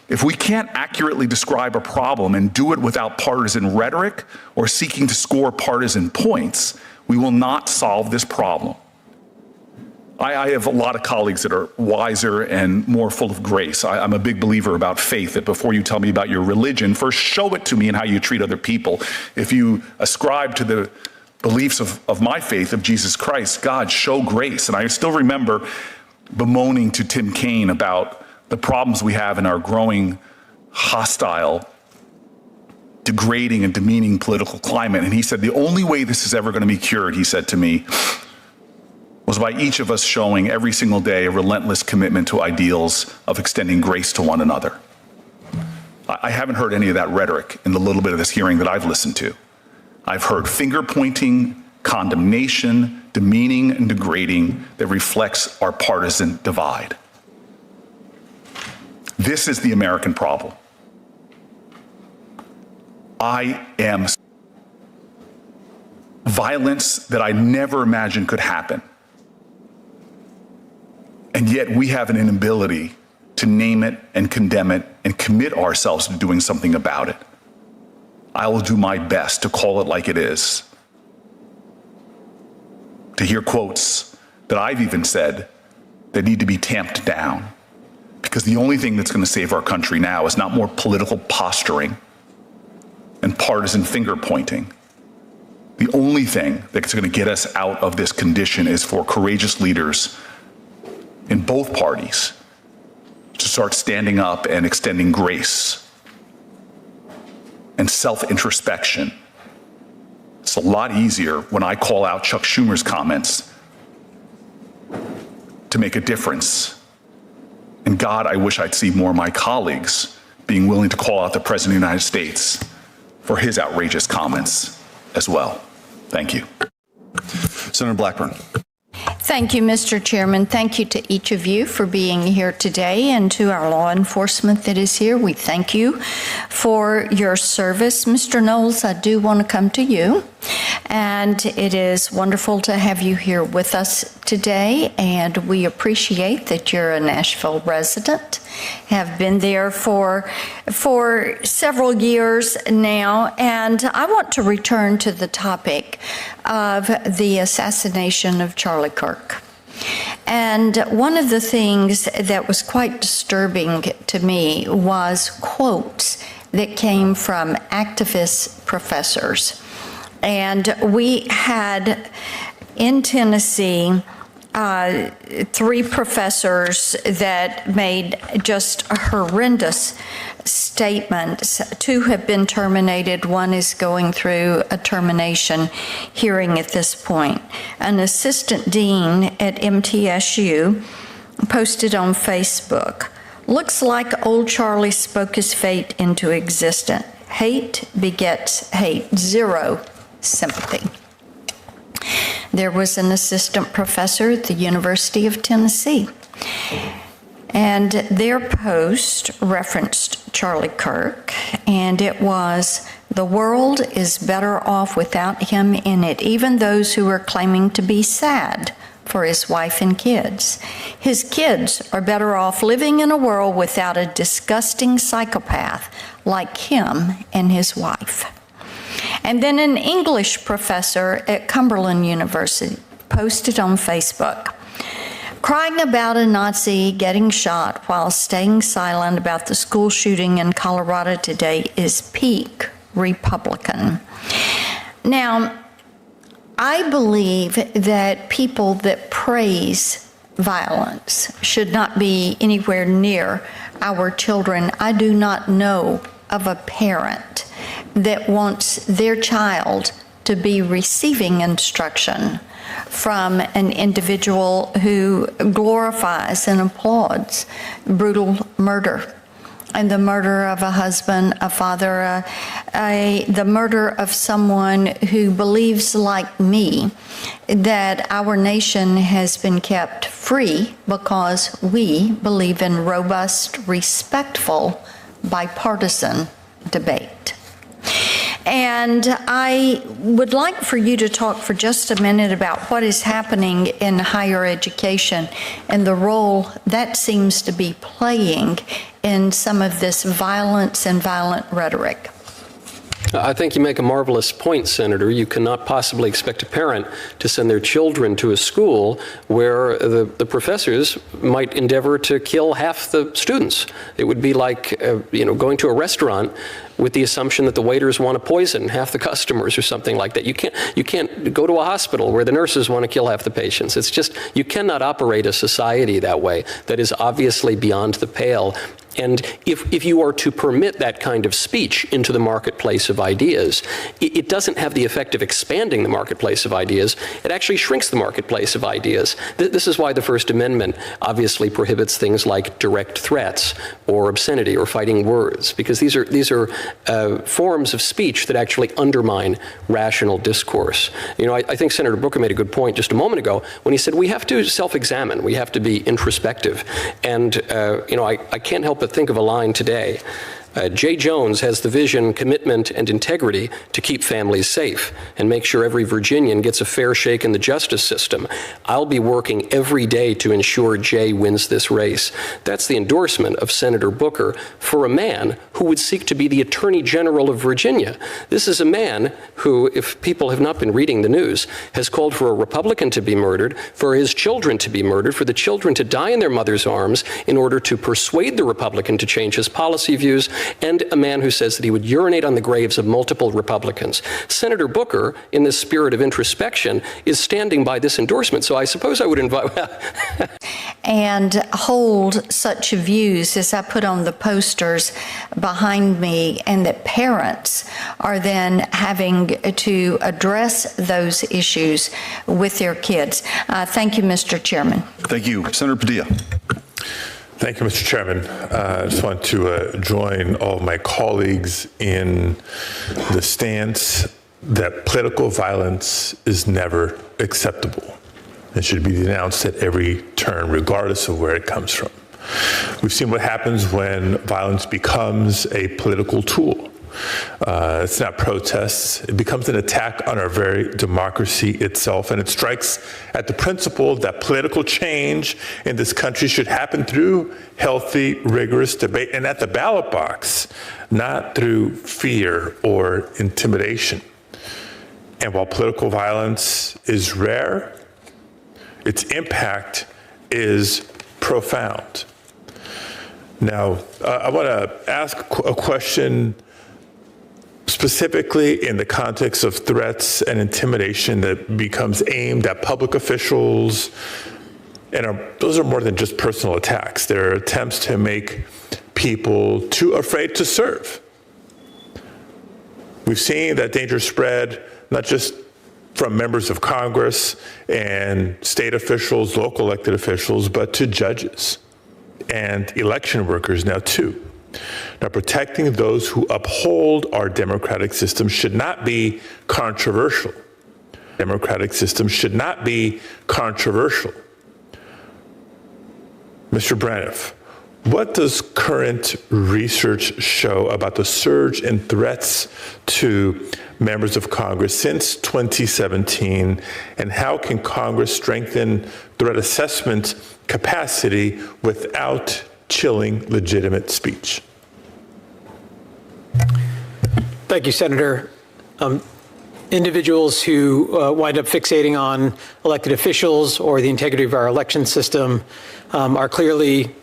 If we can't accurately describe a problem and do it without partisan rhetoric or seeking to score partisan points, we will not solve this problem. I have a lot of colleagues that are wiser and more full of grace. I'm a big believer about faith, that before you tell me about your religion, first show it to me in how you treat other people. If you ascribe to the beliefs of my faith, of Jesus Christ, God, show grace. And I still remember bemoaning to Tim Kaine about the problems we have in our growing hostile, degrading and demeaning political climate. And he said, the only way this is ever going to be cured, he said to me, was by each of us showing every single day a relentless commitment to ideals of extending grace to one another. I haven't heard any of that rhetoric in the little bit of this hearing that I've listened to. I've heard finger pointing, condemnation, demeaning and degrading that reflects our partisan divide. This is the American problem. I am violence that I never imagined could happen. And yet we have an inability to name it and condemn it and commit ourselves to doing something about it. I will do my best to call it like it is. To hear quotes that I've even said that need to be tamped down. Because the only thing that's going to save our country now is not more political posturing and partisan finger pointing. The only thing that's going to get us out of this condition is for courageous leaders in both parties to start standing up and extending grace and self-introspection. It's a lot easier when I call out Chuck Schumer's comments to make a difference. And God, I wish I'd see more of my colleagues being willing to call out the President of the United States for his outrageous comments as well. Thank you. Senator Blackburn. Thank you, Mr. Chairman. Thank you to each of you for being here today, and to our law enforcement that is here. We thank you for your service. Mr. Knowles, I do want to come to you, and it is wonderful to have you here with us today, and we appreciate that you're a Nashville resident, have been there for several years now, and I want to return to the topic of the assassination of Charlie Kirk. And one of the things that was quite disturbing to me was quotes that came from activist professors. And we had in Tennessee 3 professors that made just horrendous statements. 2 have been terminated. 1 is going through a termination hearing at this point. An assistant dean at MTSU posted on Facebook, "Looks like old Charlie spoke his fate into existence. Hate begets hate. Zero sympathy." There was an assistant professor at the University of Tennessee, and their post referenced Charlie Kirk, and it was, "The world is better off without him in it, even those who are claiming to be sad for his wife and kids. His kids are better off living in a world without a disgusting psychopath like him and his wife." And then an English professor at Cumberland University posted on Facebook, "Crying about a Nazi getting shot while staying silent about the school shooting in Colorado today is peak Republican." Now, I believe that people that praise violence should not be anywhere near our children. I do not know of a parent that wants their child to be receiving instruction from an individual who glorifies and applauds brutal murder and the murder of a husband, a father, the murder of someone who believes, like me, that our nation has been kept free because we believe in robust, respectful, bipartisan debate. And I would like for you to talk for just a minute about what is happening in higher education and the role that seems to be playing in some of this violence and violent rhetoric. I think you make a marvelous point, Senator. You cannot possibly expect a parent to send their children to a school where the professors might endeavor to kill half the students. It would be like, going to a restaurant with the assumption that the waiters want to poison half the customers or something like that. You can't go to a hospital where the nurses want to kill half the patients. It's just, you cannot operate a society that way. That is obviously beyond the pale. And if you are to permit that kind of speech into the marketplace of ideas, it doesn't have the effect of expanding the marketplace of ideas. It actually shrinks the marketplace of ideas. This is why the First Amendment obviously prohibits things like direct threats or obscenity or fighting words, because these are forms of speech that actually undermine rational discourse. I think Senator Booker made a good point just a moment ago when he said we have to self-examine, we have to be introspective. And, I can't help but think of a line today. Jay Jones has the vision, commitment, and integrity to keep families safe and make sure every Virginian gets a fair shake in the justice system. I'll be working every day to ensure Jay wins this race. That's the endorsement of Senator Booker for a man who would seek to be the Attorney General of Virginia. This is a man who, if people have not been reading the news, has called for a Republican to be murdered, for his children to be murdered, for the children to die in their mother's arms in order to persuade the Republican to change his policy views, and a man who says that he would urinate on the graves of multiple Republicans. Senator Booker, in this spirit of introspection, is standing by this endorsement. So I suppose I would invite... and hold such views as I put on the posters behind me, and that parents are then having to address those issues with their kids. Thank you, Mr. Chairman. Thank you. Senator Padilla. Thank you, Mr. Chairman. I just want to join all my colleagues in the stance that political violence is never acceptable. It should be denounced at every turn, regardless of where it comes from. We've seen what happens when violence becomes a political tool. It's not protests. It becomes an attack on our very democracy itself, and it strikes at the principle that political change in this country should happen through healthy, rigorous debate and at the ballot box, not through fear or intimidation. And while political violence is rare, its impact is profound. Now, I want to ask a question specifically in the context of threats and intimidation that becomes aimed at public officials, and those are more than just personal attacks. They're attempts to make people too afraid to serve. We've seen that danger spread not just from members of Congress and state officials, local elected officials, but to judges and election workers now too. Now, protecting those who uphold our democratic system should not be controversial. Democratic system should not be controversial. Mr. Braniff, what does current research show about the surge in threats to members of Congress since 2017, and how can Congress strengthen threat assessment capacity without chilling legitimate speech? Thank you, Senator. Individuals who wind up fixating on elected officials or the integrity of our election system are clearly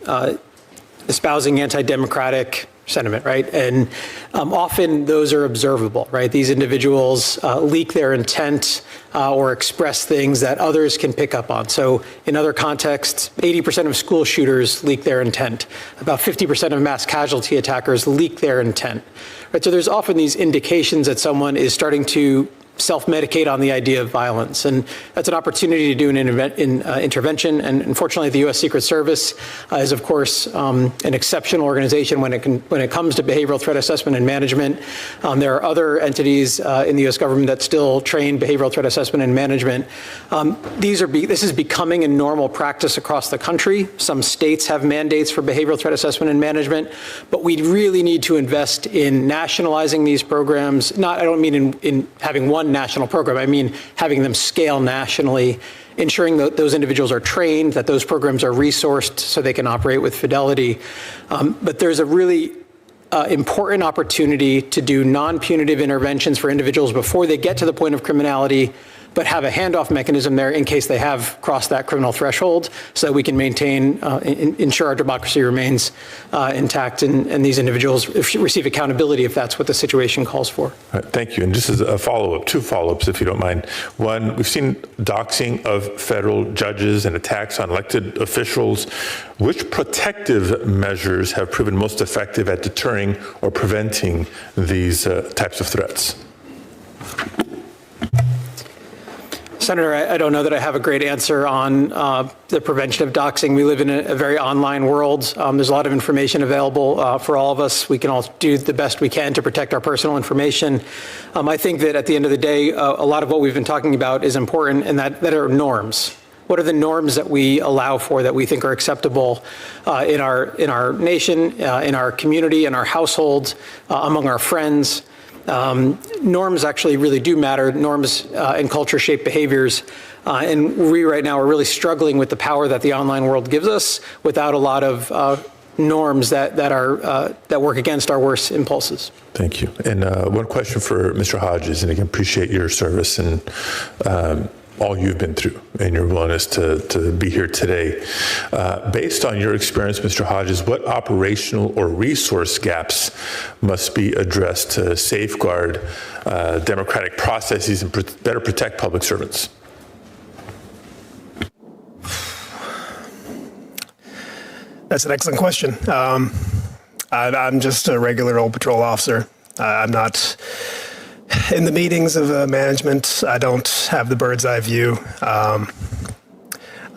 espousing anti-democratic sentiment, right? And often those are observable, right? These individuals leak their intent or express things that others can pick up on. So in other contexts, 80% of school shooters leak their intent. About 50% of mass casualty attackers leak their intent, right? So there's often these indications that someone is starting to self-medicate on the idea of violence. And that's an opportunity to do an intervention. And unfortunately, the U.S. Secret Service is, of course, an exceptional organization when it comes to behavioral threat assessment and management. There are other entities in the U.S. government that still train behavioral threat assessment and management. This is becoming a normal practice across the country. Some states have mandates for behavioral threat assessment and management, but we really need to invest in nationalizing these programs. I don't mean in having one national program. I mean having them scale nationally, ensuring that those individuals are trained, that those programs are resourced so they can operate with fidelity. But there's a really important opportunity to do non-punitive interventions for individuals before they get to the point of criminality, but have a handoff mechanism there in case they have crossed that criminal threshold, so that we can maintain, ensure our democracy remains intact, and these individuals receive accountability if that's what the situation calls for. Thank you. And just as a follow-up, two follow-ups, if you don't mind. One, we've seen doxing of federal judges and attacks on elected officials. Which protective measures have proven most effective at deterring or preventing these types of threats? Senator, I don't know that I have a great answer on the prevention of doxing. We live in a very online world. There's a lot of information available for all of us. We can all do the best we can to protect our personal information. I think that at the end of the day, a lot of what we've been talking about is important, and that are norms. What are the norms that we allow for that we think are acceptable in our nation, in our community, in our household, among our friends? Norms actually really do matter. Norms and culture shape behaviors. And we right now are really struggling with the power that the online world gives us without a lot of norms that work against our worst impulses. Thank you. And one question for Mr. Hodges, and again, appreciate your service and all you've been through and your willingness to be here today. Based on your experience, Mr. Hodges, what operational or resource gaps must be addressed to safeguard democratic processes and better protect public servants? That's an excellent question. I'm just a regular old patrol officer. I'm not in the meetings of management. I don't have the bird's eye view. I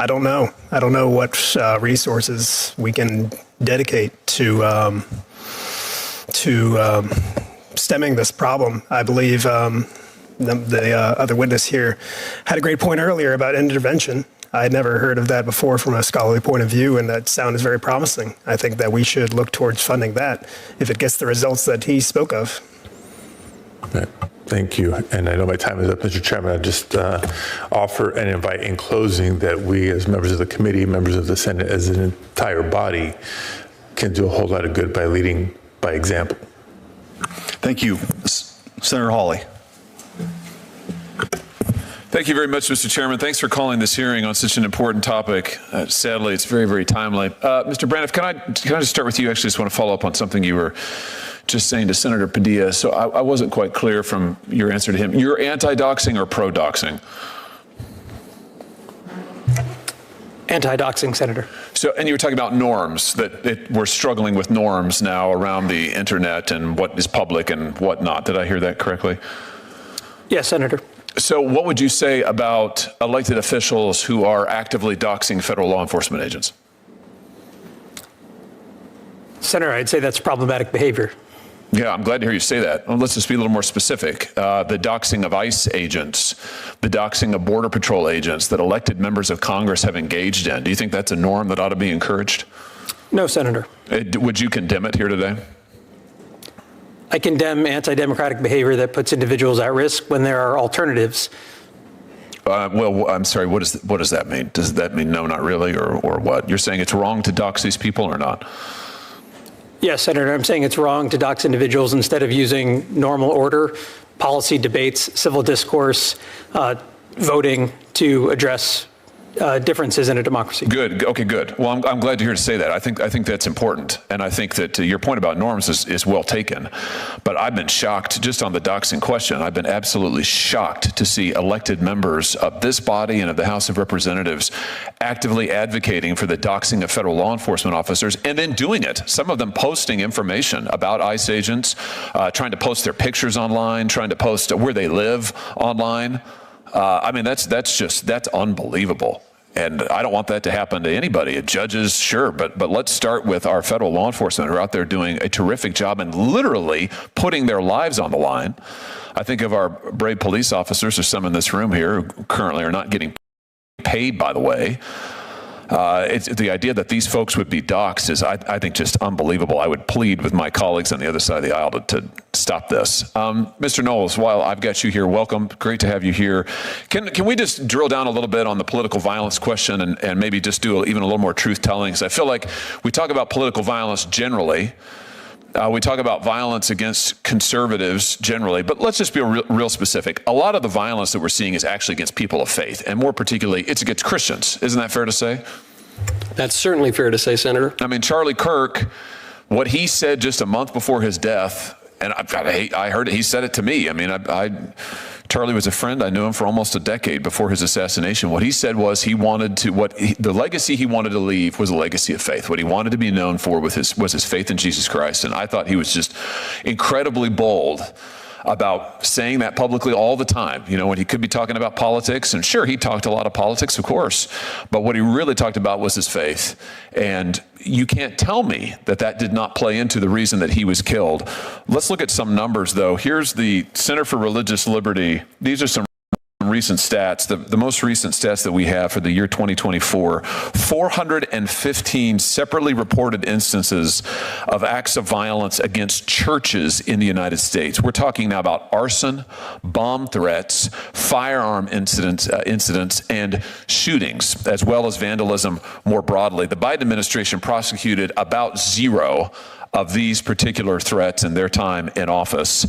don't know. I don't know what resources we can dedicate to stemming this problem. I believe the other witness here had a great point earlier about intervention. I had never heard of that before from a scholarly point of view, and that sound is very promising. I think that we should look towards funding that if it gets the results that he spoke of. Okay. Thank you. And I know my time is up, Mr. Chairman. I just offer and invite in closing that we as members of the committee, members of the Senate, as an entire body can do a whole lot of good by leading by example. Thank you. Senator Hawley. Thank you very much, Mr. Chairman. Thanks for calling this hearing on such an important topic. Sadly, it's very, very timely. Mr. Braniff, can I just start with you? Actually, just want to follow up on something you were just saying to Senator Padilla. So I wasn't quite clear from your answer to him. You're anti-doxing or pro-doxing? Anti-doxing, Senator. So, and you were talking about norms, that we're struggling with norms now around the internet and what is public and what not. Did I hear that correctly? Yes, Senator. So what would you say about elected officials who are actively doxing federal law enforcement agents? Senator, I'd say that's problematic behavior. Yeah, I'm glad to hear you say that. Well, let's just be a little more specific. The doxing of ICE agents, the doxing of Border Patrol agents that elected members of Congress have engaged in. Do you think that's a norm that ought to be encouraged? No, Senator. Would you condemn it here today? I condemn anti-democratic behavior that puts individuals at risk when there are alternatives. Well, I'm sorry, what does that mean? Does that mean no, not really, or what? You're saying it's wrong to dox these people or not? Yes, Senator, I'm saying it's wrong to dox individuals instead of using normal order, policy debates, civil discourse, voting to address differences in a democracy. Good. Okay, good. Well, I'm glad to hear to say that. I think that's important. And I think that your point about norms is well taken. But I've been shocked just on the doxing question. I've been absolutely shocked to see elected members of this body and of the House of Representatives actively advocating for the doxing of federal law enforcement officers and then doing it. Some of them posting information about ICE agents, trying to post their pictures online, trying to post where they live online. I mean, that's unbelievable. And I don't want that to happen to anybody. Judges, sure, but let's start with our federal law enforcement who are out there doing a terrific job and literally putting their lives on the line. I think of our brave police officers, there's some in this room here who currently are not getting paid, by the way. It's the idea that these folks would be doxxed is, I think, just unbelievable. I would plead with my colleagues on the other side of the aisle to stop this. Mr. Knowles, while I've got you here, welcome. Great to have you here. Can we just drill down a little bit on the political violence question and maybe just do even a little more truth-telling? Because I feel like we talk about political violence generally. We talk about violence against conservatives generally, but let's just be real specific. A lot of the violence that we're seeing is actually against people of faith, and more particularly, it's against Christians. Isn't that fair to say? That's certainly fair to say, Senator. I mean, Charlie Kirk, what he said just a month before his death, and I heard it, he said it to me. I mean, Charlie was a friend. I knew him for almost a decade before his assassination. What he said was the legacy he wanted to leave was a legacy of faith. What he wanted to be known for was his faith in Jesus Christ. And I thought he was just incredibly bold about saying that publicly all the time, you know, when he could be talking about politics. And sure, he talked a lot of politics, of course, but what he really talked about was his faith. And you can't tell me that did not play into the reason that he was killed. Let's look at some numbers, though. Here's the Center for Religious Liberty. These are some recent stats, the most recent stats that we have for the year 2024, 415 separately reported instances of acts of violence against churches in the United States. We're talking now about arson, bomb threats, firearm incidents, and shootings, as well as vandalism more broadly. The Biden administration prosecuted about 0 of these particular threats in their time in office.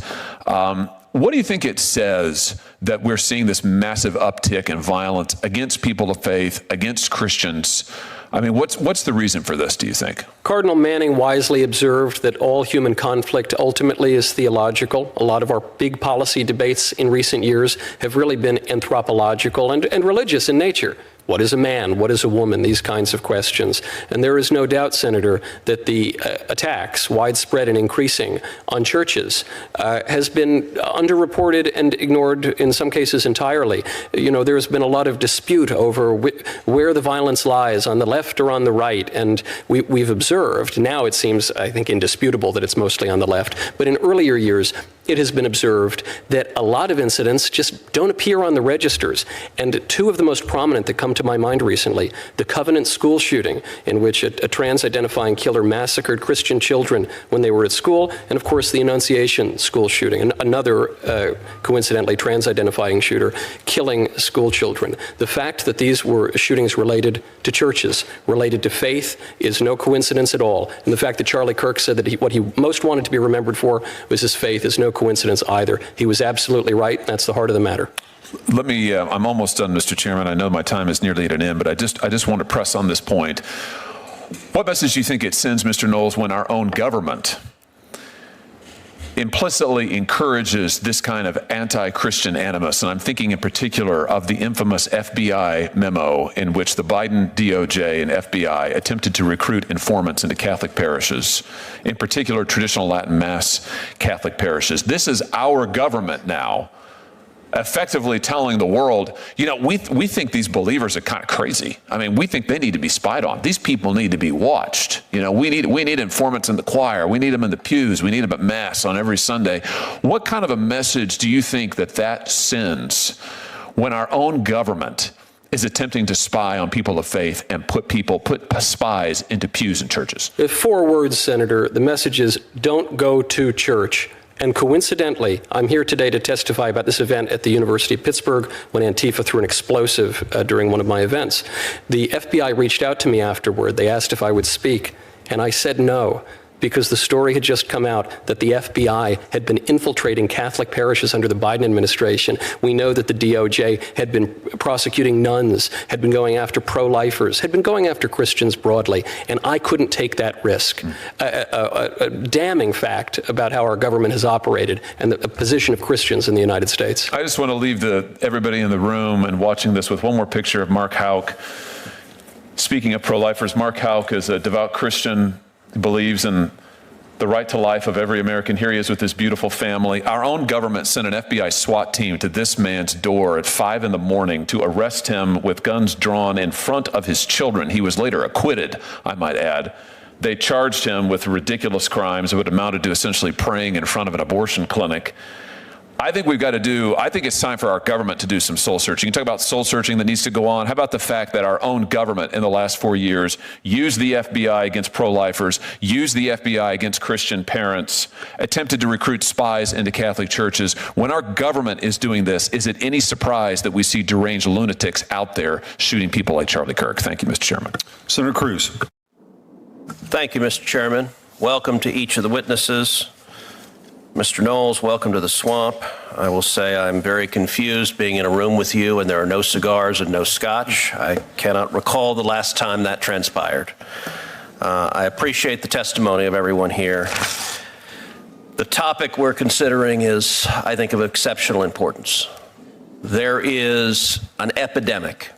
What do you think it says that we're seeing this massive uptick in violence against people of faith, against Christians? I mean, what's the reason for this, do you think? Cardinal Manning wisely observed that all human conflict ultimately is theological. A lot of our big policy debates in recent years have really been anthropological and religious in nature. What is a man? What is a woman? These kinds of questions. And there is no doubt, Senator, that the attacks, widespread and increasing, on churches has been underreported and ignored in some cases entirely. You know, there's been a lot of dispute over where the violence lies, on the left or on the right. And we've observed, now it seems, I think, indisputable that it's mostly on the left. But in earlier years, it has been observed that a lot of incidents just don't appear on the registers. And 2 of the most prominent that come to my mind recently, the Covenant school shooting, in which a trans-identifying killer massacred Christian children when they were at school, and of course the Annunciation school shooting, and another coincidentally trans-identifying shooter killing school children. The fact that these were shootings related to churches, related to faith, is no coincidence at all. And the fact that Charlie Kirk said that what he most wanted to be remembered for was his faith is no coincidence either. He was absolutely right. That's the heart of the matter. Let me, I'm almost done, Mr. Chairman. I know my time is nearly at an end, but I just want to press on this point. What message do you think it sends, Mr. Knowles, when our own government implicitly encourages this kind of anti-Christian animus? And I'm thinking in particular of the infamous FBI memo in which the Biden DOJ and FBI attempted to recruit informants into Catholic parishes, in particular traditional Latin Mass Catholic parishes. This is our government now effectively telling the world, you know, we think these believers are kind of crazy. I mean, we think they need to be spied on. These people need to be watched. You know, we need informants in the choir. We need them in the pews. We need them at Mass on every Sunday. What kind of a message do you think that sends when our own government is attempting to spy on people of faith and put spies into pews in churches? 4 words, Senator. The message is, don't go to church. And coincidentally, I'm here today to testify about this event at the University of Pittsburgh when Antifa threw an explosive during one of my events. The FBI reached out to me afterward. They asked if I would speak, and I said no, because the story had just come out that the FBI had been infiltrating Catholic parishes under the Biden administration. We know that the DOJ had been prosecuting nuns, had been going after pro-lifers, had been going after Christians broadly, and I couldn't take that risk. A damning fact about how our government has operated and the position of Christians in the United States. I just want to leave everybody in the room and watching this with one more picture of Mark Houck. Speaking of pro-lifers, Mark Houck is a devout Christian, believes in the right to life of every American. Here he is with his beautiful family. Our own government sent an FBI SWAT team to this man's door at 5 in the morning to arrest him with guns drawn in front of his children. He was later acquitted, I might add. They charged him with ridiculous crimes that would amounted to essentially praying in front of an abortion clinic. I think it's time for our government to do some soul searching. You talk about soul searching that needs to go on. How about the fact that our own government in the last 4 years used the FBI against pro-lifers, used the FBI against Christian parents, attempted to recruit spies into Catholic churches? When our government is doing this, is it any surprise that we see deranged lunatics out there shooting people like Charlie Kirk? Thank you, Mr. Chairman. Senator Cruz. Thank you, Mr. Chairman. Welcome to each of the witnesses. Mr. Knowles, welcome to the swamp. I will say I'm very confused being in a room with you and there are no cigars and no scotch. I cannot recall the last time that transpired. I appreciate the testimony of everyone here. The topic we're considering is, I think, of exceptional importance. There is an epidemic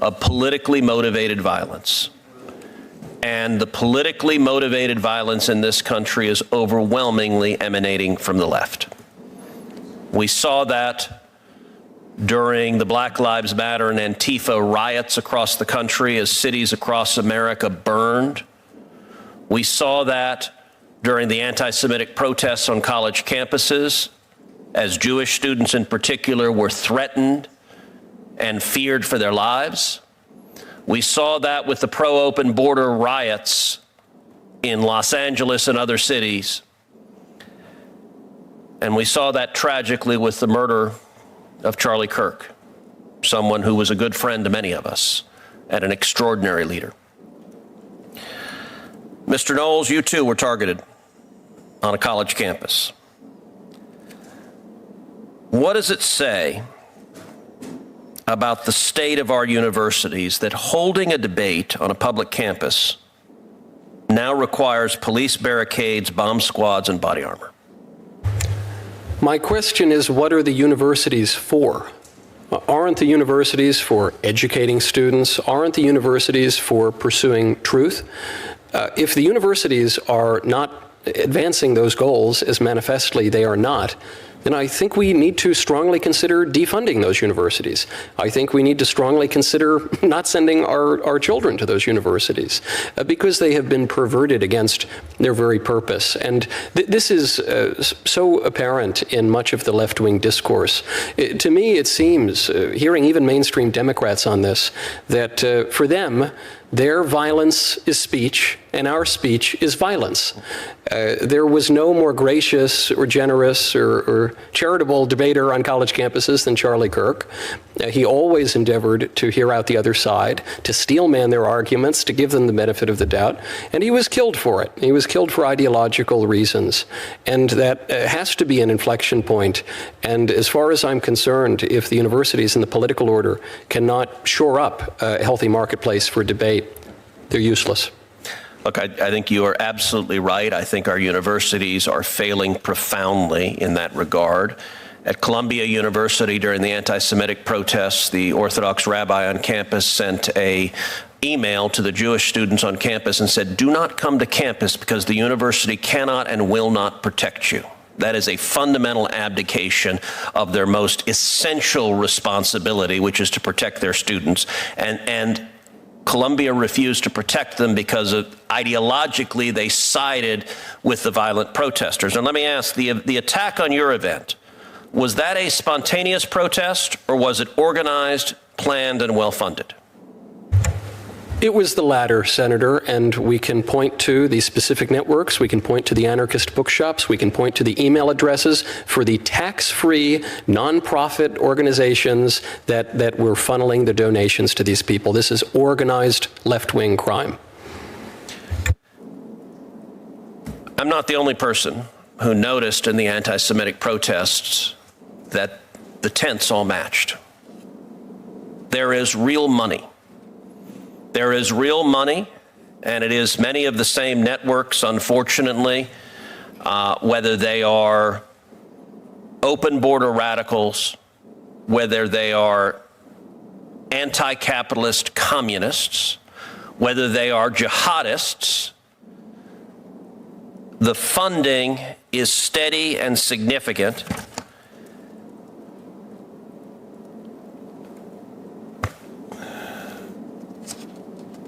of politically motivated violence. And the politically motivated violence in this country is overwhelmingly emanating from the left. We saw that during the Black Lives Matter and Antifa riots across the country as cities across America burned. We saw that during the anti-Semitic protests on college campuses, as Jewish students in particular were threatened and feared for their lives. We saw that with the pro-open border riots in Los Angeles and other cities. And we saw that tragically with the murder of Charlie Kirk, someone who was a good friend to many of us and an extraordinary leader. Mr. Knowles, you too were targeted on a college campus. What does it say about the state of our universities that holding a debate on a public campus now requires police barricades, bomb squads, and body armor? My question is, what are the universities for? Aren't the universities for educating students? Aren't the universities for pursuing truth? If the universities are not advancing those goals, as manifestly they are not, then I think we need to strongly consider defunding those universities. I think we need to strongly consider not sending our children to those universities because they have been perverted against their very purpose. And this is so apparent in much of the left-wing discourse. To me, it seems, hearing even mainstream Democrats on this, that for them, their violence is speech, and our speech is violence. There was no more gracious or generous or charitable debater on college campuses than Charlie Kirk. He always endeavored to hear out the other side, to steelman their arguments, to give them the benefit of the doubt, and he was killed for it. He was killed for ideological reasons, and that has to be an inflection point. And as far as I'm concerned, if the universities and the political order cannot shore up a healthy marketplace for debate, they're useless. Look, I think you are absolutely right. I think our universities are failing profoundly in that regard. At Columbia University during the anti-Semitic protests, the Orthodox rabbi on campus sent an email to the Jewish students on campus and said, do not come to campus because the university cannot and will not protect you. That is a fundamental abdication of their most essential responsibility, which is to protect their students. And Columbia refused to protect them because ideologically they sided with the violent protesters. And let me ask, the attack on your event, was that a spontaneous protest or was it organized, planned, and well-funded? It was the latter, Senator, and we can point to the specific networks, we can point to the anarchist bookshops, we can point to the email addresses for the tax-free nonprofit organizations that were funneling the donations to these people. This is organized left-wing crime. I'm not the only person who noticed in the anti-Semitic protests that the tents all matched. There is real money. There is real money, and it is many of the same networks, unfortunately, whether they are open border radicals, whether they are anti-capitalist communists, whether they are jihadists. The funding is steady and significant.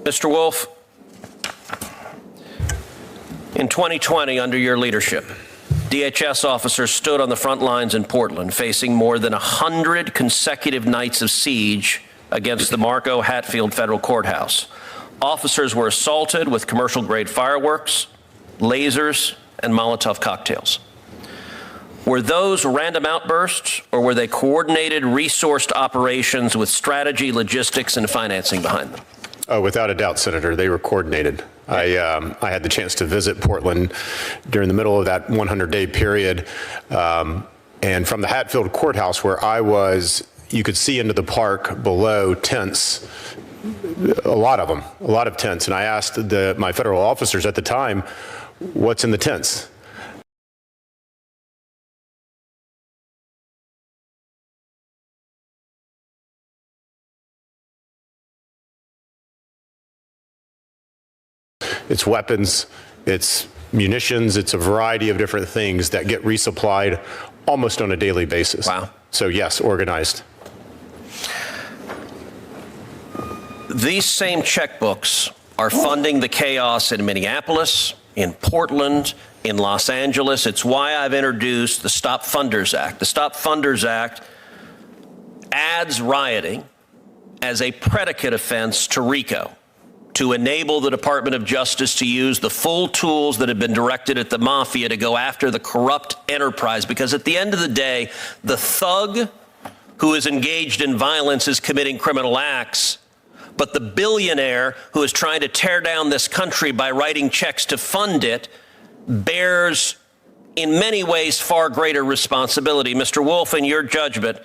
Mr. Wolf, in 2020, under your leadership, DHS officers stood on the front lines in Portland, facing more than 100 consecutive nights of siege against the Marco Hatfield Federal Courthouse. Officers were assaulted with commercial-grade fireworks, lasers, and Molotov cocktails. Were those random outbursts, or were they coordinated, resourced operations with strategy, logistics, and financing behind them? Oh, without a doubt, Senator, they were coordinated. I had the chance to visit Portland during the middle of that 100-day period. And from the Hatfield Courthouse where I was, you could see into the park below tents, a lot of them, a lot of tents. And I asked my federal officers at the time, what's in the tents? It's weapons, it's munitions, it's a variety of different things that get resupplied almost on a daily basis. Wow. So yes, organized. These same checkbooks are funding the chaos in Minneapolis, in Portland, in Los Angeles. It's why I've introduced the Stop Funders Act. The Stop Funders Act adds rioting as a predicate offense to RICO, to enable the Department of Justice to use the full tools that have been directed at the mafia to go after the corrupt enterprise. Because at the end of the day, the thug who is engaged in violence is committing criminal acts, but the billionaire who is trying to tear down this country by writing checks to fund it bears, in many ways, far greater responsibility. Mr. Wolf, in your judgment,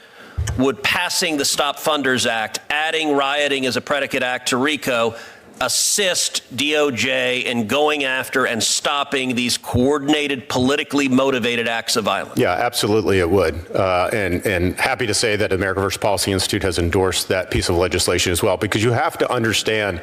would passing the Stop Funders Act, adding rioting as a predicate act to RICO, assist DOJ in going after and stopping these coordinated, politically motivated acts of violence? Yeah, absolutely it would. And happy to say that America First Policy Institute has endorsed that piece of legislation as well, because you have to understand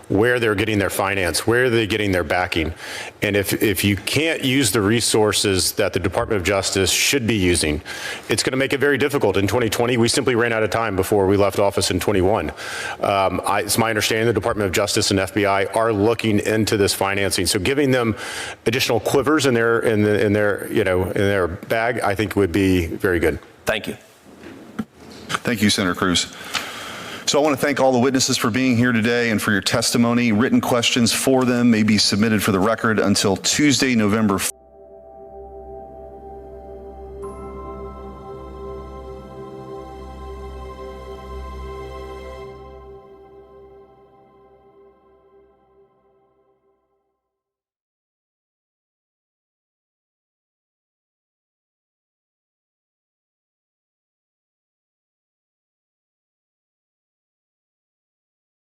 where they're getting their finance, where they're getting their backing. And if you can't use the resources that the Department of Justice should be using, it's going to make it very difficult. In 2020, we simply ran out of time before we left office in 21. It's my understanding the Department of Justice and FBI are looking into this financing. So giving them additional quivers in their bag, I think would be very good. Thank you. Thank you, Senator Cruz. So I want to thank all the witnesses for being here today and for your testimony. Written questions for them may be submitted for the record until Tuesday, November 4th.